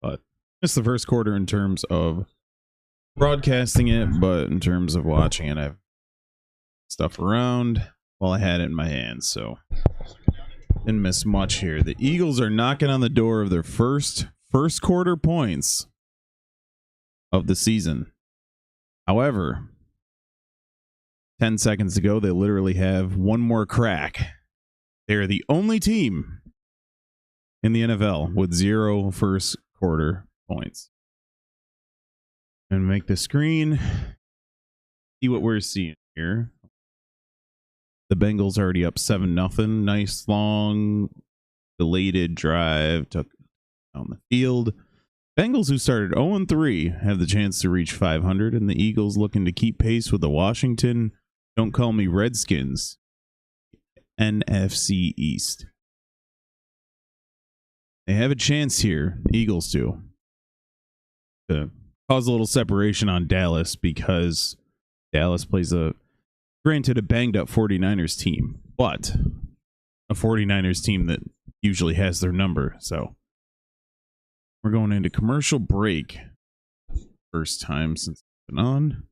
but it's the first quarter in terms of broadcasting it, but in terms of watching it, I've stuff around while I had it in my hands, so didn't miss much here. The Eagles are knocking on the door of their first quarter points of the season. However, 10 seconds ago, they literally have one more crack. They're the only team in the NFL with 0 first quarter points. And make the screen see what we're seeing here. The Bengals already up 7-0. Nice long belated drive took down the field. Bengals, who started 0-3, have the chance to reach 500, and the Eagles looking to keep pace with the Washington Don't Call Me Redskins NFC East. They have a chance here, the Eagles do, to cause a little separation on Dallas, because Dallas plays granted a banged up 49ers team, but a 49ers team that usually has their number. So we're going into commercial break. First time since it's been on.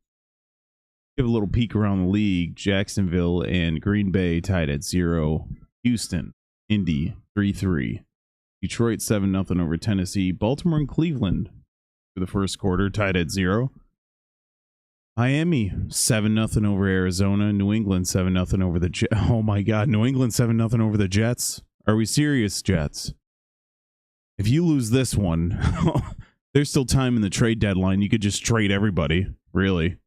Give a little peek around the league. Jacksonville and Green Bay tied at 0. Houston, Indy 3-3. Detroit 7-0 over Tennessee. Baltimore and Cleveland for the first quarter tied at 0. Miami 7-0 over Arizona. New England 7-0 over the Jets. Oh my God, New England 7-0 over the Jets. Are we serious, Jets? If you lose this one, there's still time in the trade deadline. You could just trade everybody, really.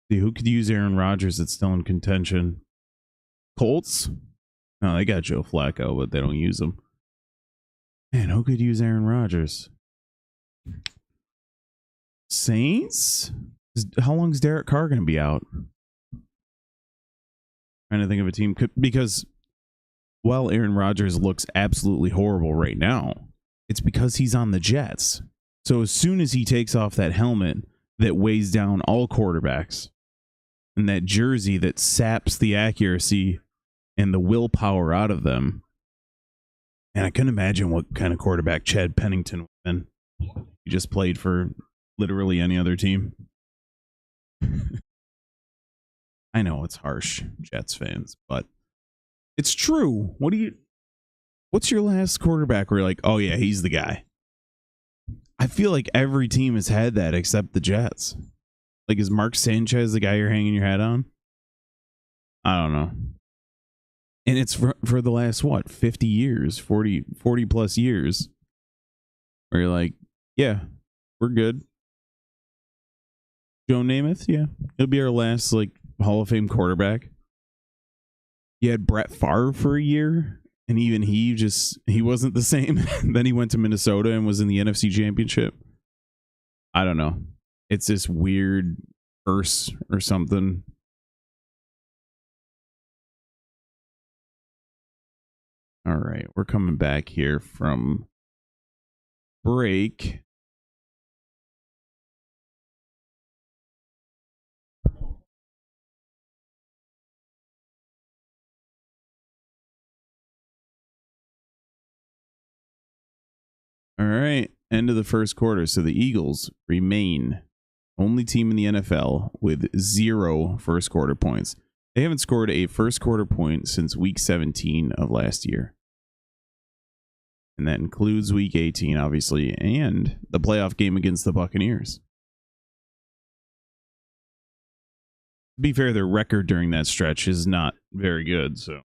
See, who could use Aaron Rodgers that's still in contention? Colts? No, they got Joe Flacco, but they don't use him. Man, who could use Aaron Rodgers? Saints? How long is Derek Carr going to be out? Trying to think of a team. Because while Aaron Rodgers looks absolutely horrible right now, it's because he's on the Jets. So as soon as he takes off that helmet that weighs down all quarterbacks, and that jersey that saps the accuracy and the willpower out of them, and I couldn't imagine what kind of quarterback Chad Pennington would have been. He just played for literally any other team. I know it's harsh, Jets fans, but it's true. What's your last quarterback where you're like, oh yeah, he's the guy? I feel like every team has had that except the Jets. Like, is Mark Sanchez the guy you're hanging your hat on? I don't know. And it's for the last, 50 years, 40 plus years, where you're like, yeah, we're good. Joe Namath, yeah, he'll be our last Hall of Fame quarterback. You had Brett Favre for a year, and even he wasn't the same. Then he went to Minnesota and was in the NFC Championship. I don't know. It's this weird curse or something. All right, we're coming back here from break. All right, end of the first quarter. So the Eagles remain only team in the NFL with 0 first quarter points. They haven't scored a first quarter point since week 17 of last year. And that includes week 18, obviously, and the playoff game against the Buccaneers. To be fair, their record during that stretch is not very good, so.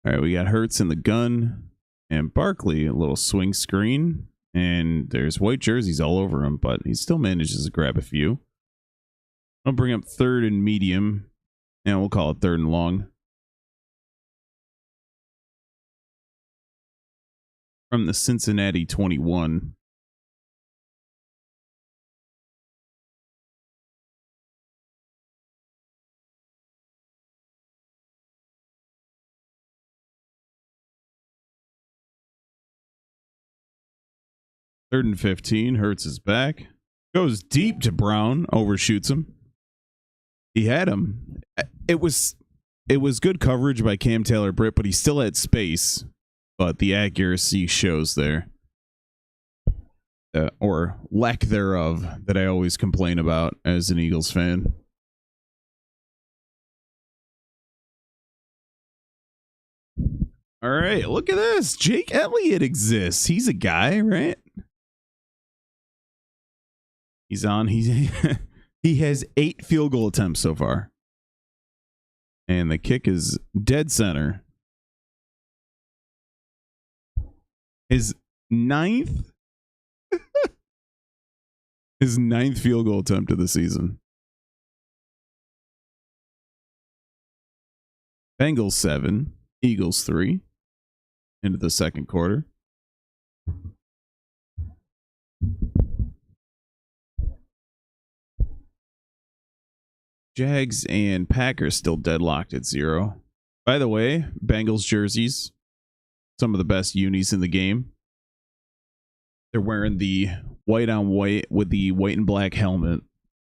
All right, we got Hurts in the gun and Barkley, a little swing screen, and there's white jerseys all over him, but he still manages to grab a few. I'll bring up 3rd and medium, and we'll call it 3rd and long. From the Cincinnati 21. Third and 15. Hurts is back. Goes deep to Brown, overshoots him. He had him. It was good coverage by Cam Taylor-Britt, but he still had space. But the accuracy shows there. Or lack thereof, that I always complain about as an Eagles fan. All right, look at this. Jake Elliott exists. He's a guy, right? He's on. He has 8 field goal attempts so far. And the kick is dead center. His ninth field goal attempt of the season. Bengals 7, Eagles 3 into the second quarter. Jags and Packers still deadlocked at 0. By the way, Bengals jerseys, some of the best unis in the game. They're wearing the white on white with the white and black helmet,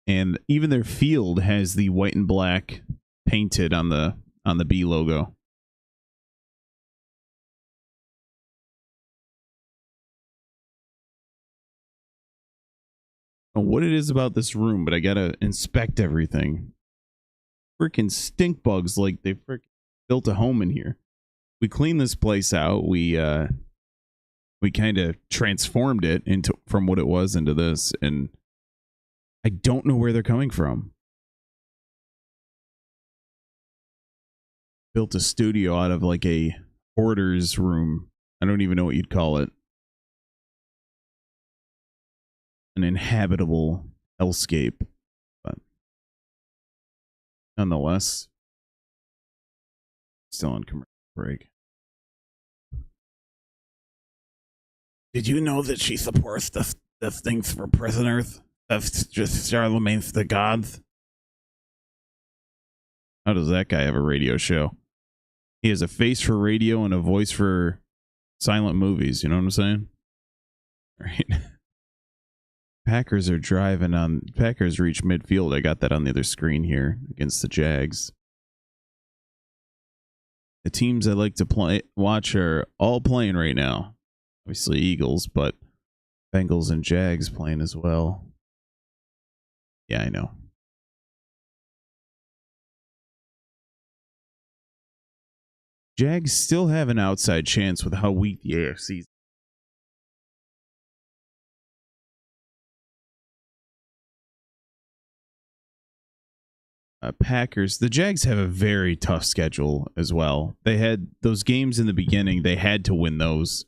and even their field has the white and black painted on the B logo. I don't know what it is about this room, but I gotta inspect everything. Freaking stink bugs, like they freaking built a home in here. We cleaned this place out. We kind of transformed it into from what it was into this, and I don't know where they're coming from. Built a studio out of like a hoarder's room. I don't even know what you'd call it. An inhabitable hellscape, but nonetheless, still on commercial break. Did you know that she supports the things for prisoners of just Charlemagne the gods? How does that guy have a radio show? He has a face for radio and a voice for silent movies. You know what I'm saying? Right. Packers are driving on. Packers reach midfield. I got that on the other screen here against the Jags. The teams I like to watch are all playing right now. Obviously Eagles, but Bengals and Jags playing as well. Yeah, I know. Jags still have an outside chance with how weak the AFC is. Packers, the Jags have a very tough schedule as well. They had those games in the beginning. They had to win those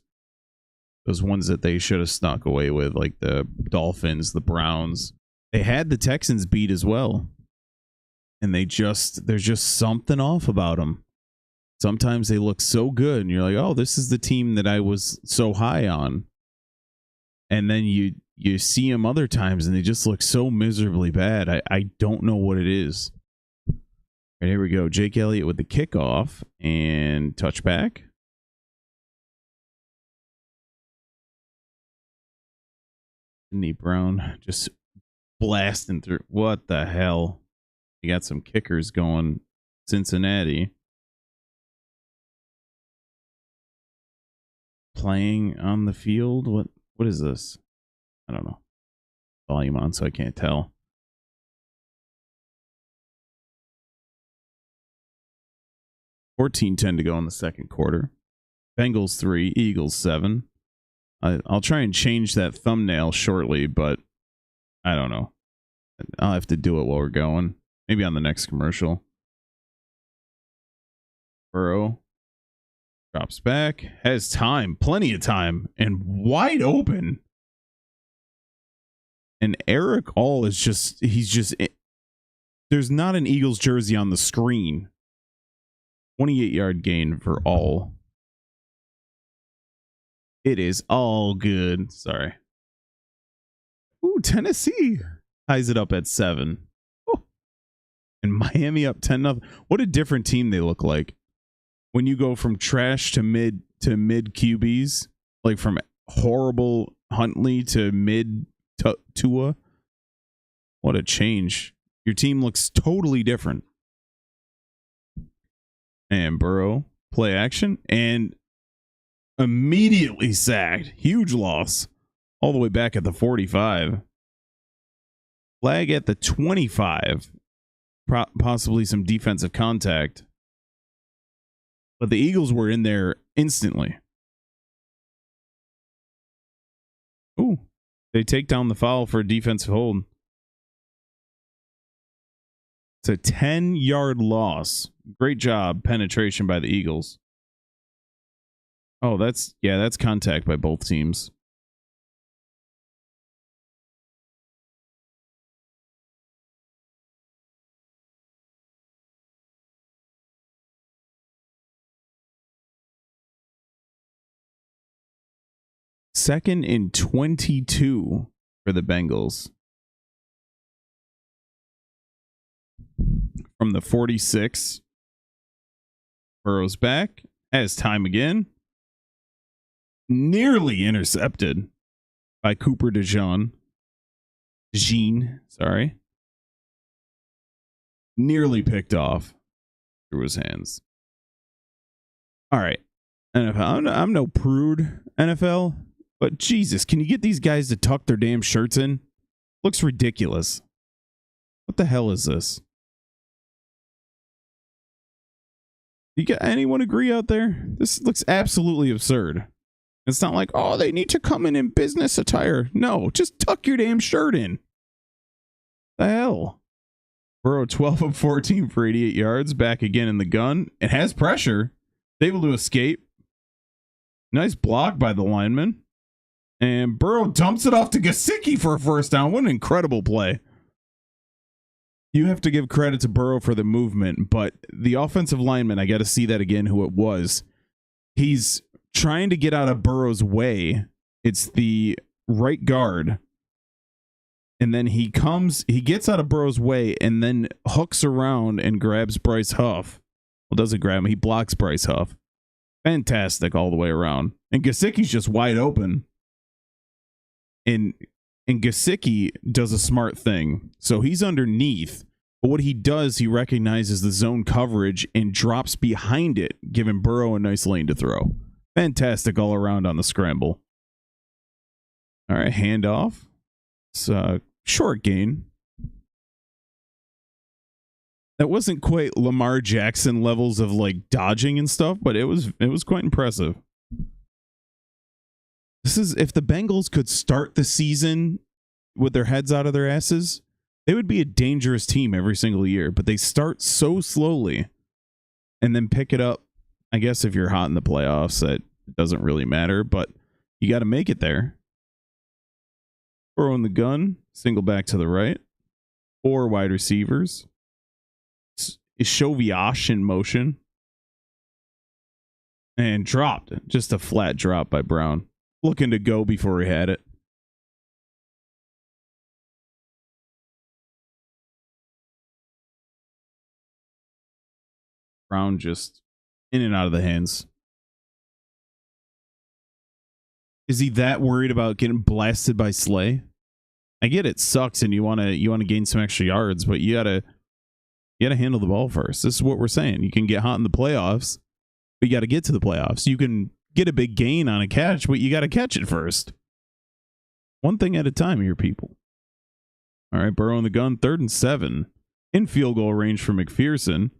ones that they should have snuck away with, like the Dolphins, the Browns. They had the Texans beat as well. And there's just something off about them. Sometimes they look so good and you're like, oh, this is the team that I was so high on. And then you see them other times and they just look so miserably bad. I don't know what it is. And here we go. Jake Elliott with the kickoff and touchback. Sidney Brown just blasting through. What the hell? You got some kickers going. Cincinnati. Playing on the field. What is this? I don't know. Volume on, so I can't tell. 14-10 to go in the second quarter. Bengals 3, Eagles 7. I'll try and change that thumbnail shortly, but I don't know. I'll have to do it while we're going. Maybe on the next commercial. Burrow drops back. Has time. Plenty of time. And wide open. And Eric All is just... There's not an Eagles jersey on the screen. 28-yard gain for All. It is all good. Sorry. Ooh, Tennessee ties it up at 7. Oh. And Miami up 10-0. What a different team they look like. When you go from trash to mid QBs, like from horrible Huntley to mid Tua, What a change. Your team looks totally different. And Burrow, play action, and immediately sacked. Huge loss. All the way back at the 45. Flag at the 25. Possibly some defensive contact. But the Eagles were in there instantly. Ooh. They take down the foul for a defensive hold. It's a 10-yard loss. Great job, penetration by the Eagles. Oh, that's contact by both teams. Second and 22 for the Bengals. From the 46. Burrow's back. Has time again. Nearly intercepted by Cooper DeJean. Sorry. Nearly picked off through his hands. All right. NFL. I'm no prude, NFL. But Jesus, can you get these guys to tuck their damn shirts in? Looks ridiculous. What the hell is this? You got anyone agree out there? This looks absolutely absurd. It's not like, oh, they need to come in business attire. No, just tuck your damn shirt in. The hell? Burrow 12 of 14 for 88 yards. Back again in the gun. It has pressure. Able to escape. Nice block by the lineman. And Burrow dumps it off to Gesicki for a first down. What an incredible play. You have to give credit to Burrow for the movement, but the offensive lineman, I got to see that again, who it was. He's trying to get out of Burrow's way. It's the right guard. And then he gets out of Burrow's way and then hooks around and grabs Bryce Huff. Well, doesn't grab him. He blocks Bryce Huff. Fantastic all the way around. And Gesicki's just wide open. And Gesicki does a smart thing. So he's underneath. But what he does, he recognizes the zone coverage and drops behind it, giving Burrow a nice lane to throw. Fantastic all around on the scramble. All right, handoff. It's a short gain. That wasn't quite Lamar Jackson levels of like dodging and stuff, but it was quite impressive. This is, if the Bengals could start the season with their heads out of their asses, they would be a dangerous team every single year, but they start so slowly and then pick it up. I guess if you're hot in the playoffs, that doesn't really matter, but you got to make it there. Burrow in the gun, single back to the right. 4 wide receivers. Is Shoviash in motion. And dropped. Just a flat drop by Brown. Looking to go before he had it. Brown just in and out of the hands. Is he that worried about getting blasted by Slay? I get it sucks and you want to gain some extra yards, but you gotta handle the ball first. This is what we're saying. You can get hot in the playoffs, but you got to get to the playoffs. You can get a big gain on a catch, but you got to catch it first. One thing at a time here, people. All right, Burrow in the gun, 3rd and 7. In field goal range for McPherson.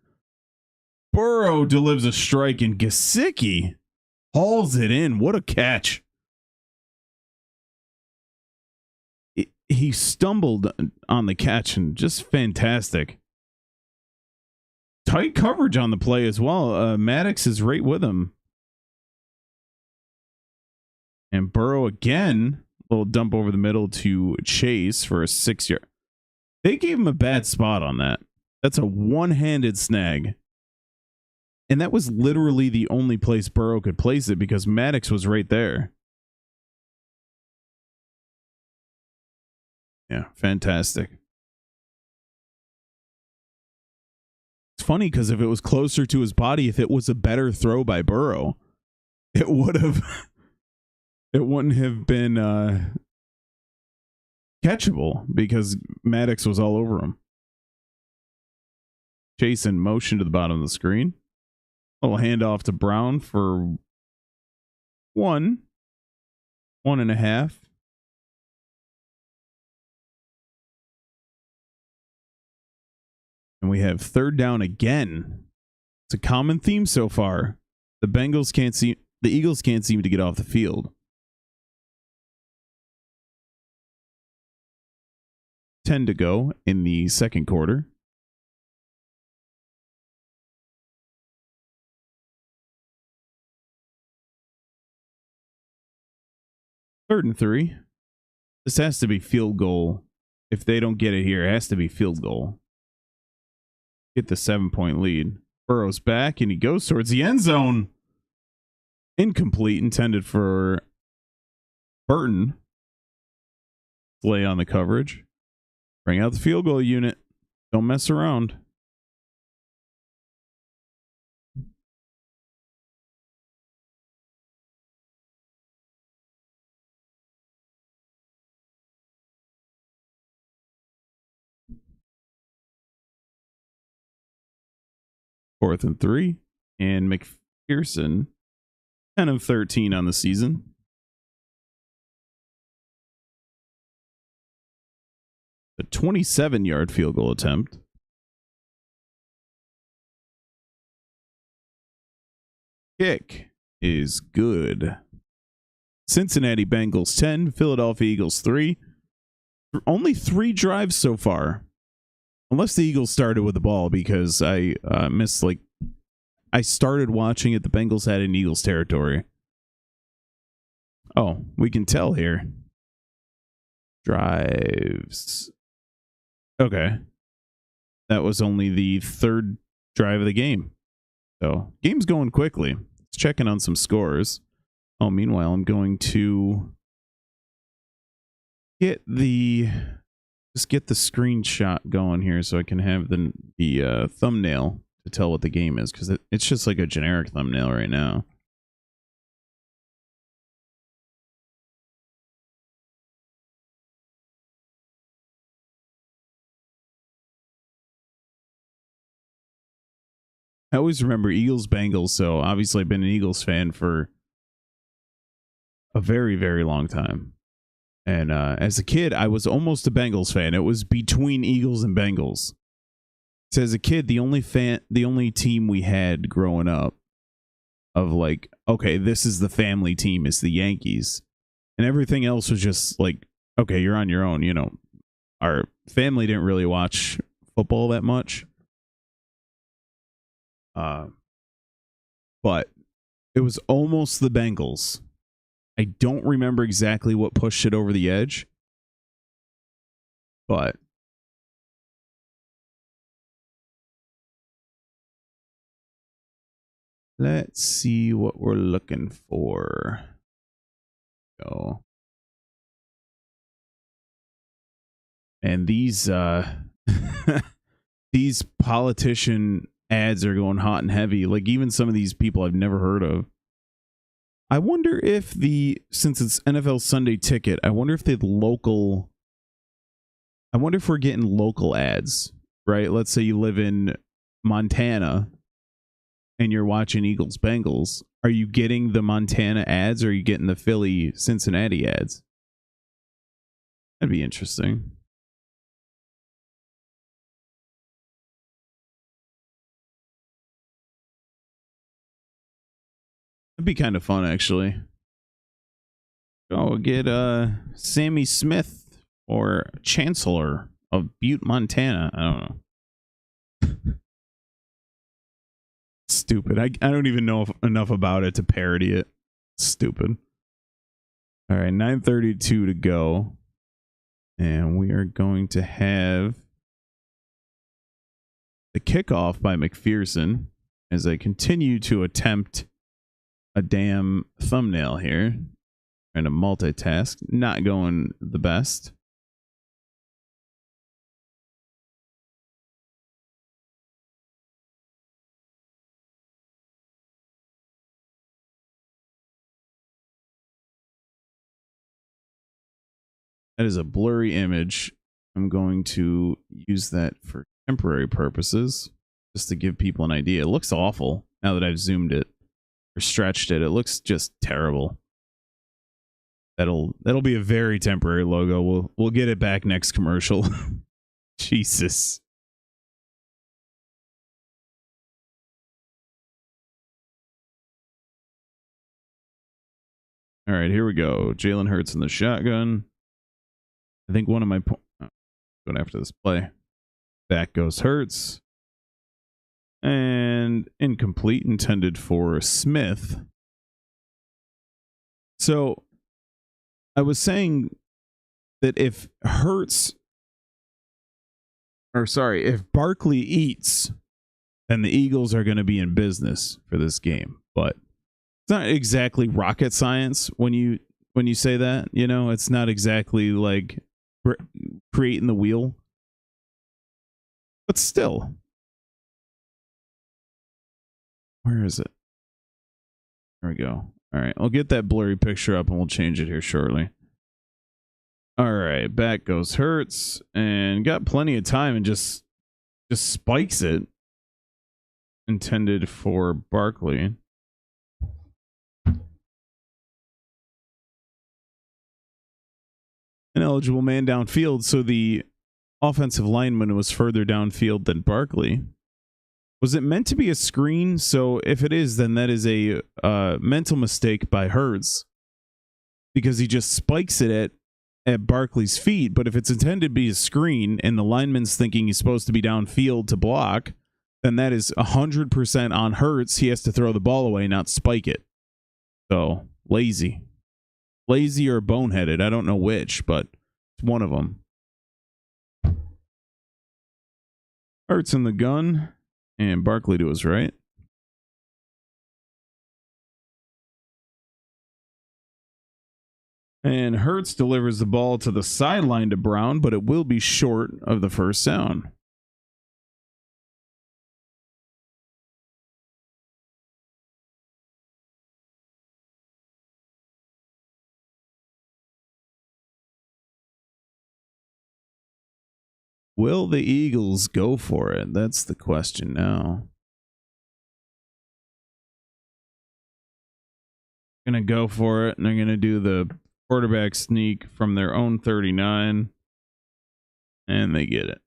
Burrow delivers a strike and Gesicki hauls it in. What a catch. He stumbled on the catch and just fantastic. Tight coverage on the play as well. Maddox is right with him. And Burrow again, a little dump over the middle to Chase for a 6-yard. They gave him a bad spot on that. That's a one-handed snag. And that was literally the only place Burrow could place it because Maddox was right there. Yeah, fantastic. It's funny because if it was closer to his body, if it was a better throw by Burrow, it wouldn't have been catchable because Maddox was all over him. Chase in motion to the bottom of the screen. Little handoff to Brown for 1.5. And we have third down again. It's a common theme so far. The Eagles can't seem to get off the field. 10 to go in the second quarter. Third and 3. This has to be field goal. If they don't get it here, it has to be field goal. Get the 7-point lead. Burrow's back and he goes towards the end zone. Incomplete, intended for Burton. Lay on the coverage. Bring out the field goal unit. Don't mess around. Fourth and 3. And McPherson, 10 of 13 on the season. A 27-yard field goal attempt. Kick is good. Cincinnati Bengals 10, Philadelphia Eagles 3. Only 3 drives so far. Unless the Eagles started with the ball, because I missed, I started watching it. The Bengals had in Eagles territory. Oh, we can tell here. Drives. Okay. That was only the third drive of the game. So, game's going quickly. Let's check in on some scores. Oh, meanwhile, I'm going to get the screenshot going here so I can have the thumbnail to tell what the game is, because it's just like a generic thumbnail right now. I always remember Eagles-Bengals, so obviously I've been an Eagles fan for a very, very long time. And as a kid, I was almost a Bengals fan. It was between Eagles and Bengals. So as a kid, the only team we had growing up of like, okay, this is the family team, is the Yankees. And everything else was just like, okay, you're on your own. You know, our family didn't really watch football that much. But it was almost the Bengals. I don't remember exactly what pushed it over the edge, but let's see what we're looking for. Go. And these these politician ads are going hot and heavy. Like even some of these people I've never heard of. I wonder if since it's NFL Sunday Ticket, I wonder if we're getting local ads, right? Let's say you live in Montana and you're watching Eagles Bengals. Are you getting the Montana ads or are you getting the Philly Cincinnati ads? That'd be interesting. It'd be kind of fun, actually. Go get Sammy Smith or Chancellor of Butte, Montana. I don't know. Stupid. I don't even know enough about it to parody it. Stupid. All right, 9:32 to go. And we are going to have the kickoff by McPherson as I continue to attempt a damn thumbnail here. Trying to multitask. Not going the best. That is a blurry image. I'm going to use that for temporary purposes, just to give people an idea. It looks awful now that I've zoomed it or stretched it. It looks just terrible. That'll be a very temporary logo. We'll get it back next commercial. Jesus. All right, here we go. Jalen Hurts in the shotgun. I think one of my going after this play. Back goes Hurts. And incomplete, intended for Smith. So I was saying that if if Barkley eats, then the Eagles are going to be in business for this game. But it's not exactly rocket science when you say that. You know, it's not exactly like creating the wheel. But still. Where is it? There we go. All right, I'll get that blurry picture up and we'll change it here shortly. All right, back goes Hurts and got plenty of time and just spikes it. Intended for Barkley. An eligible man downfield, so the offensive lineman was further downfield than Barkley. Was it meant to be a screen? So if it is, then that is a mental mistake by Hurts because he just spikes it at Barkley's feet. But if it's intended to be a screen and the lineman's thinking he's supposed to be downfield to block, then that is 100% on Hurts. He has to throw the ball away, not spike it. So lazy or boneheaded. I don't know which, but it's one of them. Hurts in the gun. And Barkley to his right. And Hurts delivers the ball to the sideline to Brown, but it will be short of the first down. Will the Eagles go for it? That's the question now. Going to go for it, and they're going to do the quarterback sneak from their own 39, and they get it.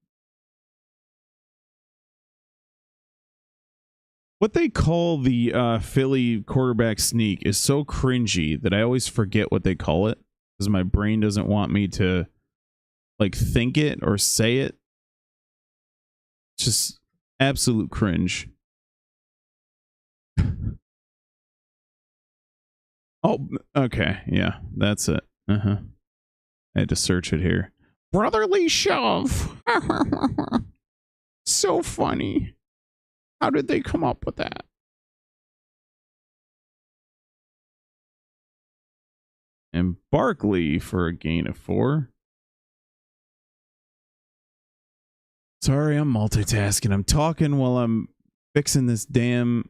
What they call the Philly quarterback sneak is so cringy that I always forget what they call it because my brain doesn't want me to like think it or say it. Just absolute cringe. Oh, okay. Yeah, that's it. I had to search it here. Brotherly shove. So funny. How did they come up with that? And Barkley for a gain of 4. Sorry, I'm multitasking. I'm talking while I'm fixing this damn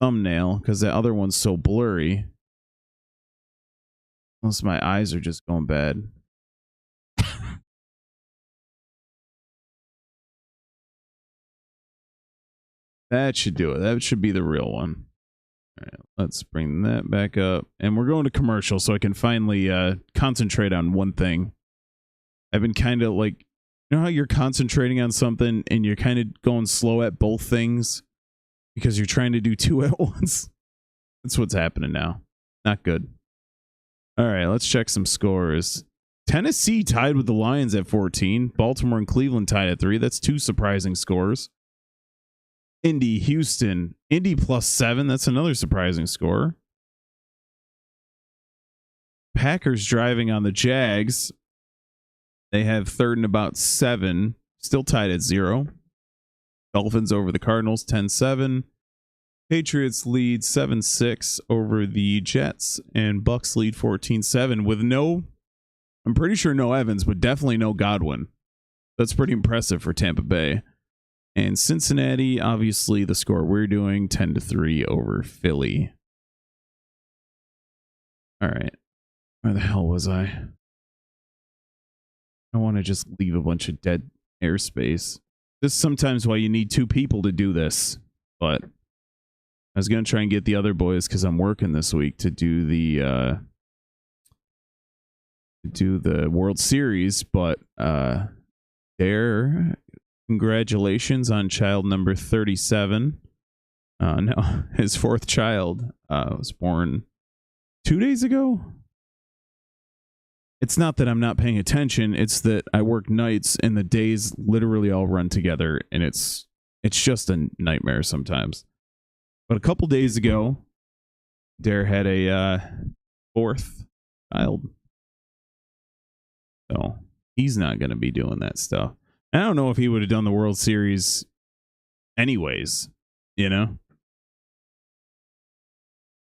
thumbnail because the other one's so blurry. Unless my eyes are just going bad. That should do it. That should be the real one. All right, let's bring that back up. And we're going to commercial so I can finally concentrate on one thing. I've been kind of like, you know how you're concentrating on something and you're kind of going slow at both things because you're trying to do 2 at once? That's what's happening now. Not good. All right, let's check some scores. Tennessee tied with the Lions at 14. Baltimore and Cleveland tied at 3. That's 2 surprising scores. Indy, Houston. Indy +7. That's another surprising score. Packers driving on the Jags. They have 3rd and about 7. Still tied at 0. Dolphins over the Cardinals 10-7. Patriots lead 7-6 over the Jets. And Bucks lead 14-7 with no, I'm pretty sure no Evans, but definitely no Godwin. That's pretty impressive for Tampa Bay. And Cincinnati, obviously the score we're doing, 10-3 over Philly. All right. Where the hell was I? I want to just leave a bunch of dead airspace. This is sometimes why you need two people to do this. But I was going to try and get the other boys because I'm working this week to do the World Series. But congratulations on child number 37. No, his fourth child was born 2 days ago. It's not that I'm not paying attention. It's that I work nights and the days literally all run together, and it's just a nightmare sometimes. But a couple days ago, Dare had a fourth child. So he's not going to be doing that stuff. I don't know if he would have done the World Series anyways, you know?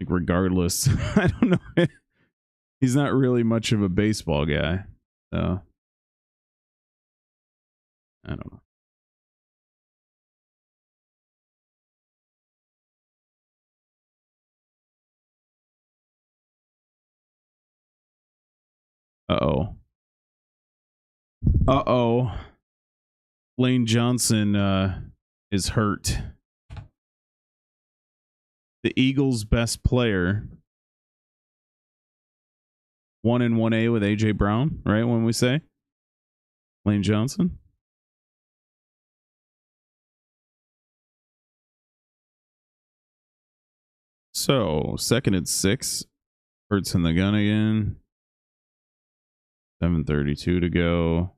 Like, regardless. I don't know. He's not really much of a baseball guy. So I don't know. Uh-oh. Uh-oh. Lane Johnson is hurt. The Eagles' best player. 1 and 1A with A.J. Brown, right? When we say Lane Johnson. So, 2nd and 6. Hurts in the gun again. 7:32 to go.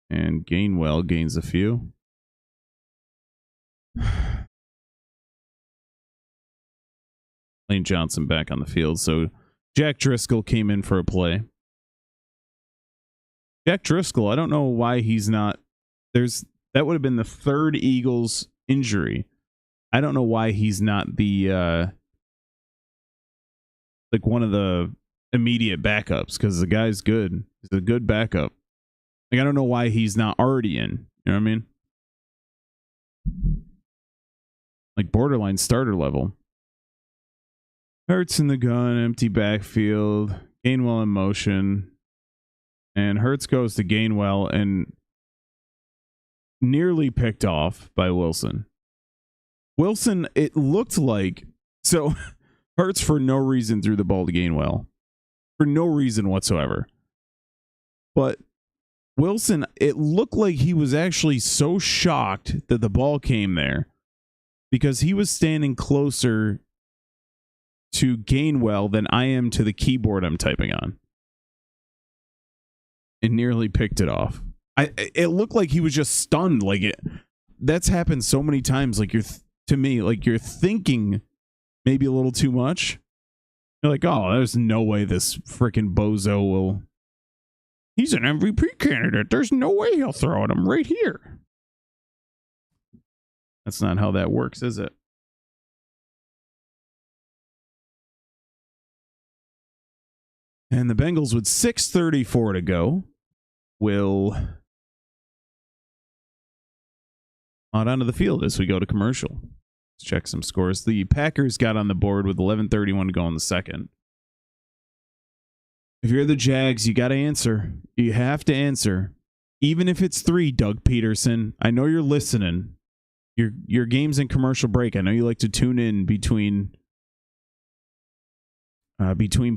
And Gainwell gains a few. Lane Johnson back on the field. So Jack Driscoll came in for a play. Jack Driscoll, I don't know why he's not. That would have been the third Eagles injury. I don't know why he's not the like one of the immediate backups, because the guy's good. He's a good backup. Like, I don't know why he's not already in. You know what I mean? Like, borderline starter level. Hurts in the gun, empty backfield, Gainwell in motion, and Hurts goes to Gainwell and nearly picked off by Wilson. Wilson, it looked like, so Hurts for no reason threw the ball to Gainwell. For no reason whatsoever. But Wilson, it looked like he was actually so shocked that the ball came there because he was standing closer to Gainwell than I am to the keyboard I'm typing on, and nearly picked it off. It looked like he was just stunned. Like, that's happened so many times. Like, to me, like, you're thinking maybe a little too much. You're like, oh, there's no way this freaking bozo will. He's an MVP candidate. There's no way he'll throw at him right here. That's not how that works, is it? And the Bengals, with 6:34 to go, will out onto the field as we go to commercial. Let's check some scores. The Packers got on the board with 11:31 to go in the second. If you're the Jags, you got to answer. You have to answer. Even if it's 3, Doug Peterson. I know you're listening. Your game's in commercial break. I know you like to tune in between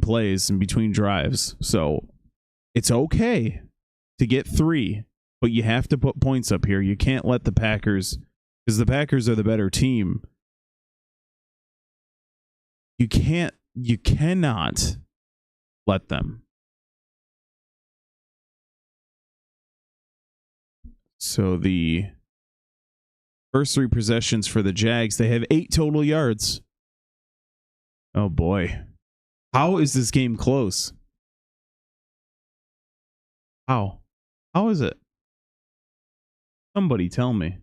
plays and between drives. So it's okay to get 3, but you have to put points up here. You can't let the Packers, because the Packers are the better team. You cannot let them. So the first 3 possessions for the Jags, they have 8 total yards. Oh boy. How is this game close? How? How is it? Somebody tell me.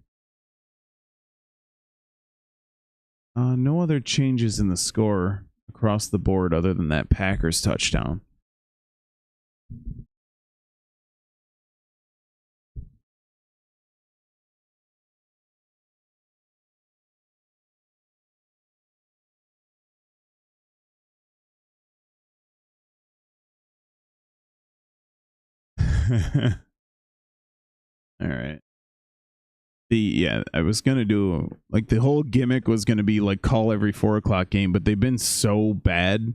No other changes in the score across the board other than that Packers touchdown. All right. I was gonna do like the whole gimmick was gonna be like call every 4 o'clock game, but they've been so bad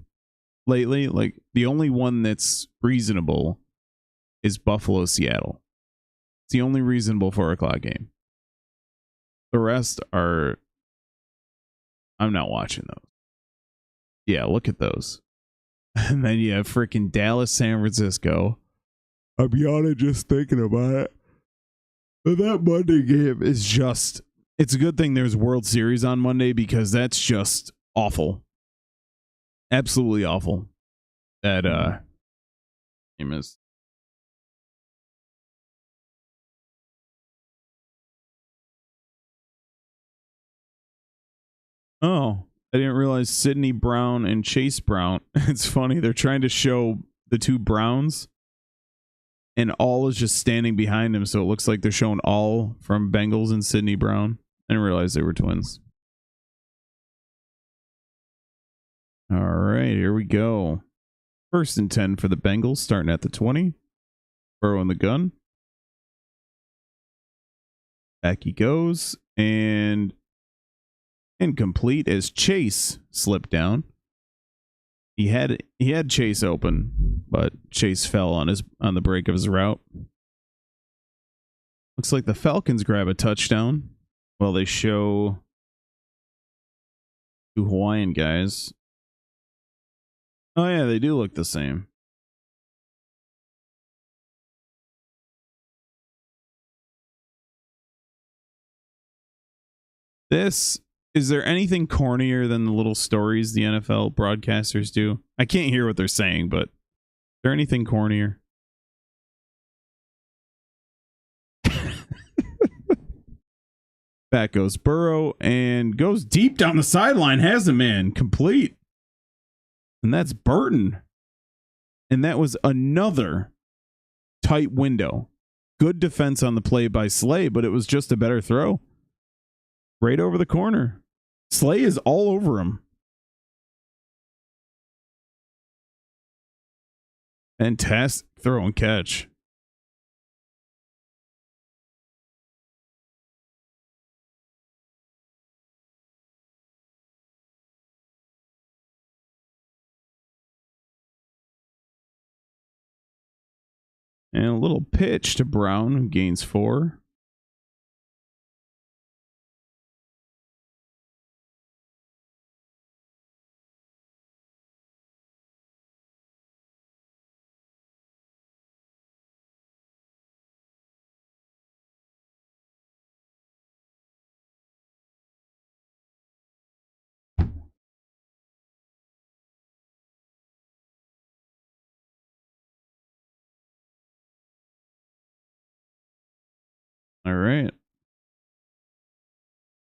lately. Like the only one that's reasonable is Buffalo Seattle. It's the only reasonable 4 o'clock game. The rest are I'm not watching those. Yeah, look at those. And then you have freaking Dallas, San Francisco. I'm yawning just thinking about it. But that Monday game is just it's a good thing there's World Series on Monday because that's just awful. Absolutely awful. That game is. Oh, I didn't realize Sidney Brown and Chase Brown. It's funny. They're trying to show the two Browns, and All is just standing behind him, so it looks like they're showing All from Bengals and Sidney Brown. I didn't realize they were twins. All right, here we go. 1st and 10 for the Bengals, starting at the 20. Burrow in the gun. Back he goes, and incomplete as Chase slipped down. He had Chase open, but Chase fell on the break of his route. Looks like the Falcons grab a touchdown while they show two Hawaiian guys. Oh yeah, they do look the same. Is there anything cornier than the little stories the NFL broadcasters do? I can't hear what they're saying, but is there anything cornier? Back goes Burrow and goes deep down the sideline, has a man complete. And that's Burton. And that was another tight window. Good defense on the play by Slay, but it was just a better throw. Right over the corner. Slay is all over him. Fantastic throw and catch. And a little pitch to Brown, who gains 4. All right.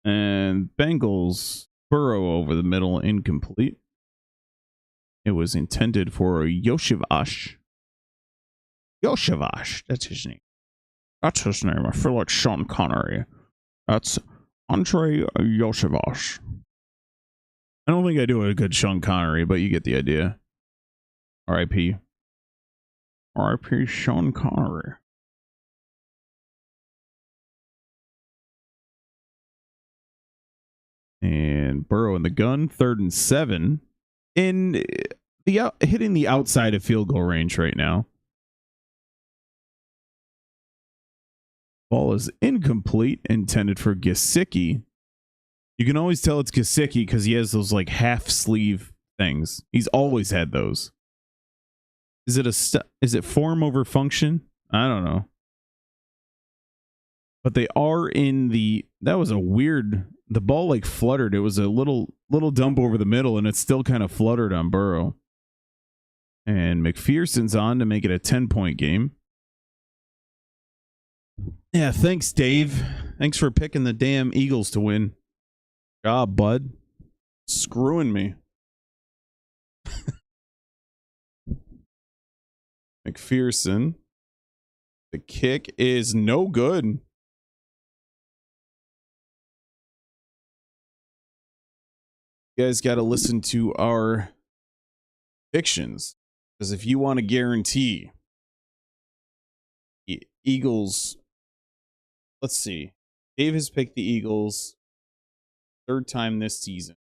And Bengals Burrow over the middle, incomplete. It was intended for Yoshivash. Yoshivash, that's his name. That's his name. I feel like Sean Connery. That's Andre Yoshivash. I don't think I do a good Sean Connery, but you get the idea. R.I.P. R.I.P. Sean Connery. And Burrow in the gun, 3rd and 7. In hitting the outside of field goal range right now. Ball is incomplete, intended for Gesicki. You can always tell it's Gesicki because he has those like half sleeve things. He's always had those. Is it form over function? I don't know. But they are in that was a weird, the ball like fluttered. It was a little dump over the middle and it still kind of fluttered on Burrow. And McPherson's on to make it a 10-point game. Yeah, thanks, Dave. Thanks for picking the damn Eagles to win. Job, bud. Screwing me. McPherson. The kick is no good. You guys got to listen to our predictions. Because if you want to guarantee Eagles. Let's see. Dave has picked the Eagles third time this season.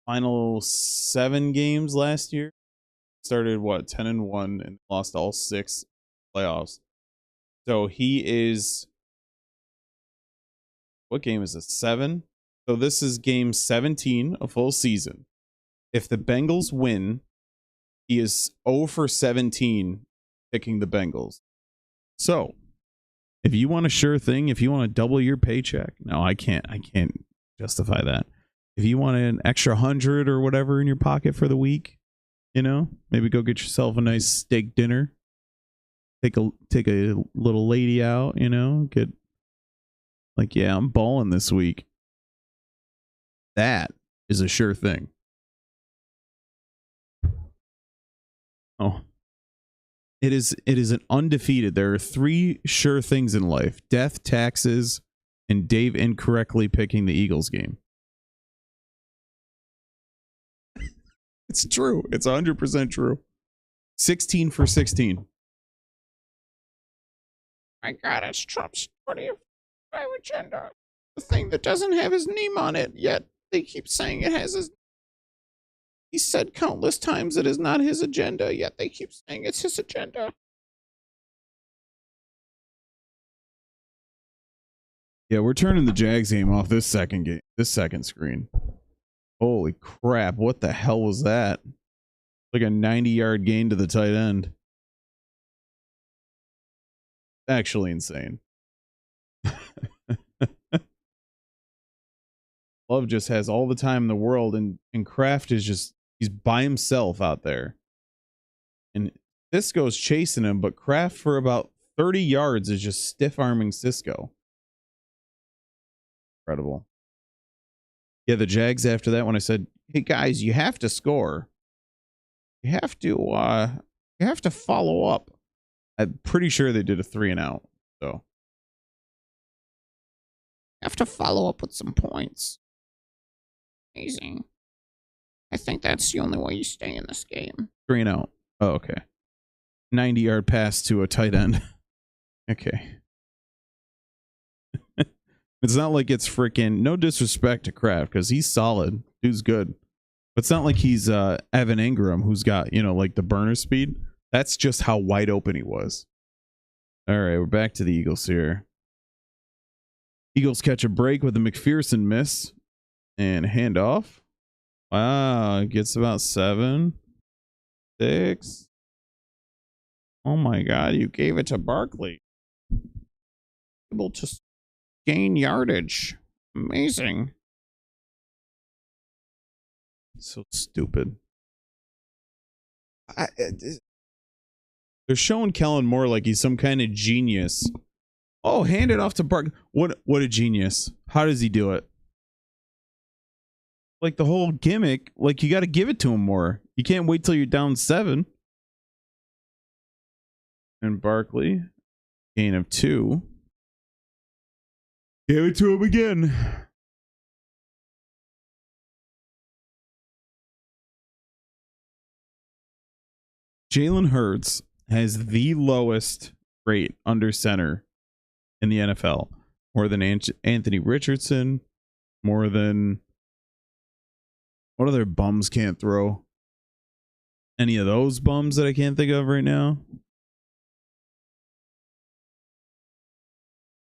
Final 7 games last year. Started what 10-1 and lost all 6 playoffs. So he is. What game is this? 7. So this is game 17, a full season. If the Bengals win, he is 0 for 17 picking the Bengals. So if you want a sure thing, if you want to double your paycheck, no, I can't justify that. If you want an extra 100 or whatever in your pocket for the week, you know, maybe go get yourself a nice steak dinner. Take a little lady out, you know, get like, yeah, I'm balling this week. That is a sure thing. Oh. It is an undefeated. There are 3 sure things in life: death, taxes, and Dave incorrectly picking the Eagles game. It's true. It's 100% true. 16 for 16. My God, it's Trump's 25th agenda. The thing that doesn't have his name on it, yet they keep saying it has his. He said countless times it is not his agenda, yet they keep saying it's his agenda. Yeah, we're turning the Jags game off this second screen. Holy crap, what the hell was that? Like a 90-yard gain to the tight end. Actually insane. Love just has all the time in the world, and Kraft is just, he's by himself out there. And Cisco's chasing him, but Kraft for about 30 yards is just stiff-arming Cisco. Incredible. Yeah, the Jags after that, when I said, hey guys, you have to score. You have to follow up. I'm pretty sure they did a 3-and-out. So have to follow up with some points. Amazing. I think that's the only way you stay in this game. 3-and-out. Oh, okay. 90-yard pass to a tight end. Okay. It's not like it's freaking, no disrespect to Kraft, because he's solid. Dude's good. But it's not like he's Evan Ingram, who's got, you know, like the burner speed. That's just how wide open he was. All right, we're back to the Eagles here. Eagles catch a break with a McPherson miss and handoff. Wow, gets about 7, 6. Oh my God, you gave it to Barkley. Able to gain yardage. Amazing. So stupid. They're showing Kellen Moore like he's some kind of genius. Oh, hand it off to Barkley. What a genius. How does he do it? Like the whole gimmick, like you got to give it to him more. You can't wait till you're down 7. And Barkley, gain of 2. Give it to him again. Jalen Hurts has the lowest rate under center in the NFL. More than Anthony Richardson. More than... What other bums can't throw? Any of those bums that I can't think of right now?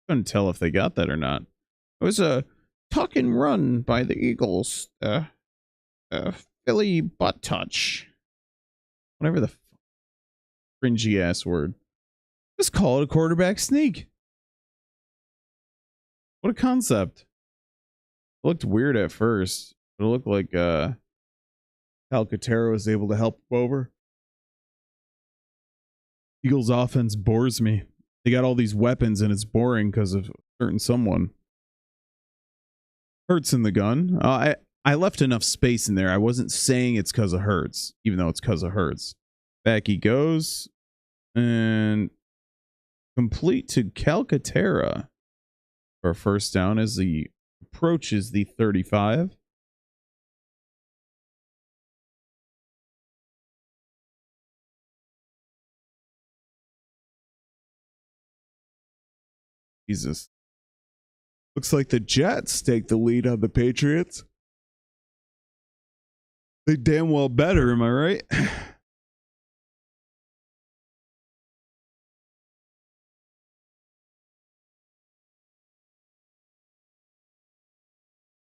Couldn't tell if they got that or not. It was a tuck and run by the Eagles. Philly butt touch. Whatever the cringy ass word. Just call it a quarterback sneak. What a concept. It looked weird at first. It looked like Calcaterra was able to help over. Eagles offense bores me. They got all these weapons and it's boring because of certain someone. Hurts in the gun. I left enough space in there. I wasn't saying it's because of Hurts, even though it's because of Hurts. Back he goes. And complete to Calcaterra for a first down as he approaches the 35. Jesus. Looks like the Jets take the lead on the Patriots. They damn well better, am I right?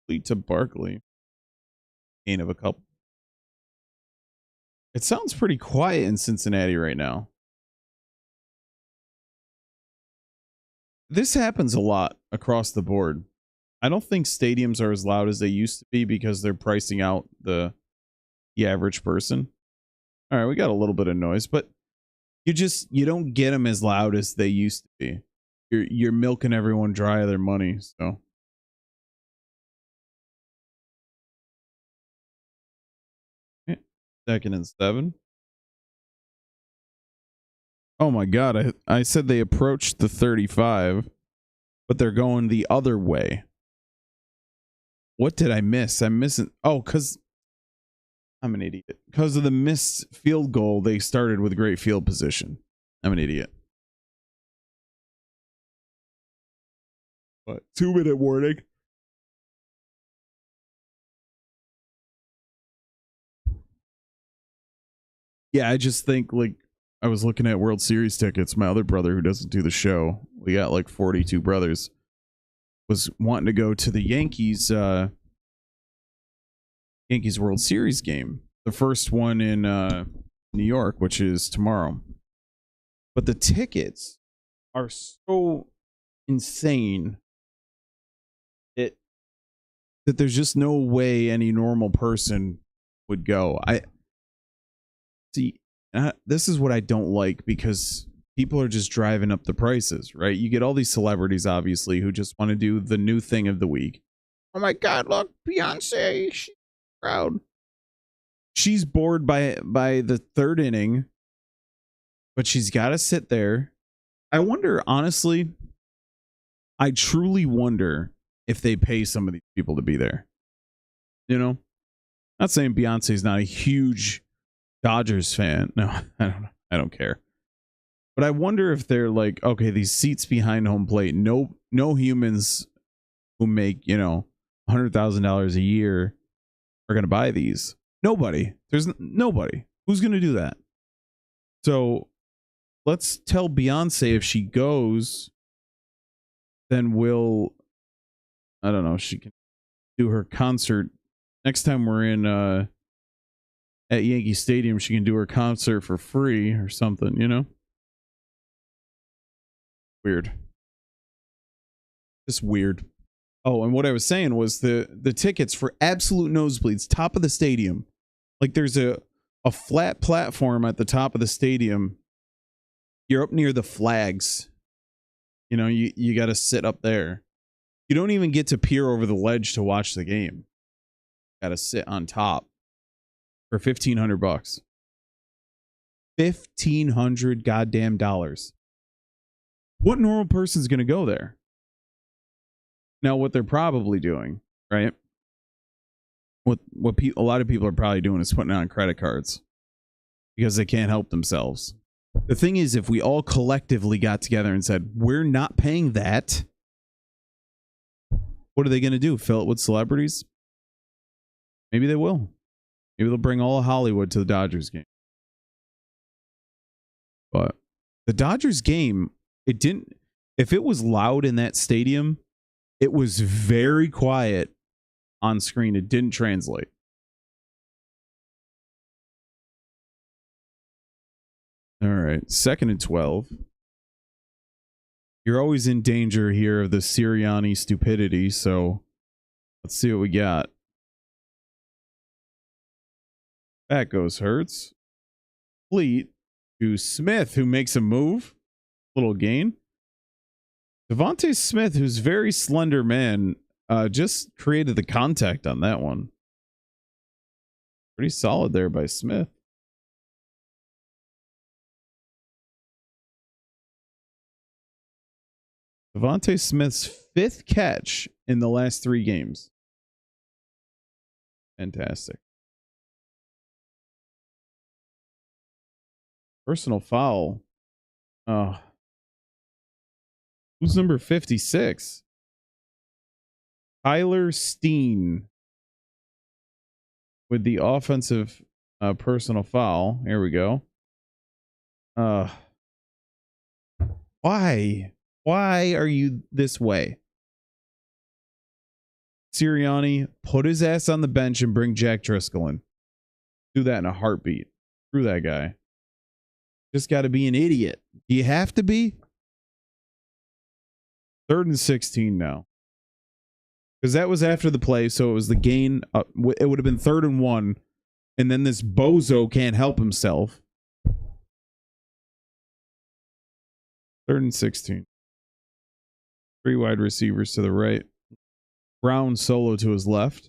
Lead to Barkley. Gain of a couple. It sounds pretty quiet in Cincinnati right now. This happens a lot across the board. I don't think stadiums are as loud as they used to be because they're pricing out the average person. All right, we got a little bit of noise, but you don't get them as loud as they used to be. You're milking everyone dry of their money, so. Yeah, 2nd and 7. Oh my god, I said they approached the 35, but they're going the other way. What did I miss? I'm missing. Oh, because I'm an idiot. Because of the missed field goal, they started with great field position. I'm an idiot. What? 2-minute warning. Yeah, I just think, like, I was looking at World Series tickets. My other brother, who doesn't do the show, we got like 42 brothers, was wanting to go to the Yankees World Series game, the first one in New York, which is tomorrow. But the tickets are so insane that there's just no way any normal person would go. I see. This is what I don't like, because people are just driving up the prices, right? You get all these celebrities, obviously, who just want to do the new thing of the week. Oh my God, look, Beyonce, she's proud. She's bored by the 3rd inning, but she's got to sit there. I wonder, honestly, I truly wonder if they pay some of these people to be there. You know, not saying Beyonce's not a huge Dodgers fan. No, I don't care. But I wonder if they're like, okay, these seats behind home plate, no humans who make, $100,000 a year are going to buy these. Nobody. There's nobody. Who's going to do that? So let's tell Beyonce if she goes, then I don't know, she can do her concert. Next time we're in at Yankee Stadium, she can do her concert for free or something, Weird. Just weird. Oh, and what I was saying was the tickets for absolute nosebleeds, top of the stadium. Like, there's a flat platform at the top of the stadium. You're up near the flags. You got to sit up there. You don't even get to peer over the ledge to watch the game. Got to sit on top for $1,500. $1,500 goddamn dollars. What normal person's going to go there? Now, what they're probably doing, right? What a lot of people are probably doing is putting it on credit cards because they can't help themselves. The thing is, if we all collectively got together and said, we're not paying that, what are they going to do? Fill it with celebrities? Maybe they will. Maybe they'll bring all of Hollywood to the Dodgers game. But the Dodgers game, if it was loud in that stadium, it was very quiet on screen. It didn't translate. All right, 2nd and 12. You're always in danger here of the Sirianni stupidity, so let's see what we got. Back goes Hurts. Fleet to Smith, who makes a move. Little gain. Devontae Smith, who's very slender man, just created the contact on that one. Pretty solid there by Smith. Devontae Smith's 5th catch in the last 3 games. Fantastic. Personal foul. Oh. Who's number 56? Tyler Steen with the offensive personal foul. Here we go. Why? Why are you this way? Sirianni, put his ass on the bench and bring Jack Driscoll in. Do that in a heartbeat. Screw that guy. Just got to be an idiot. Do you have to be? 3rd and 16 now. Because that was after the play, so it was the gain. It would have been 3rd and 1. And then this bozo can't help himself. 3rd and 16. 3 wide receivers to the right. Brown solo to his left.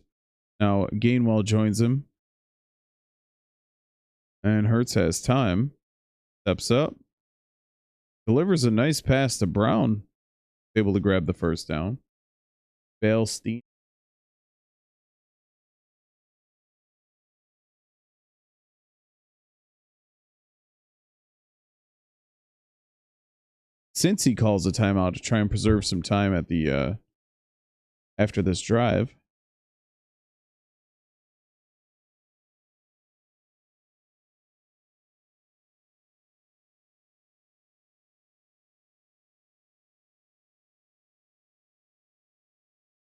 Now Gainwell joins him. And Hurts has time. Steps up. Delivers a nice pass to Brown. Able to grab the first down. Bale Steen. Since he calls a timeout to try and preserve some time at the after this drive.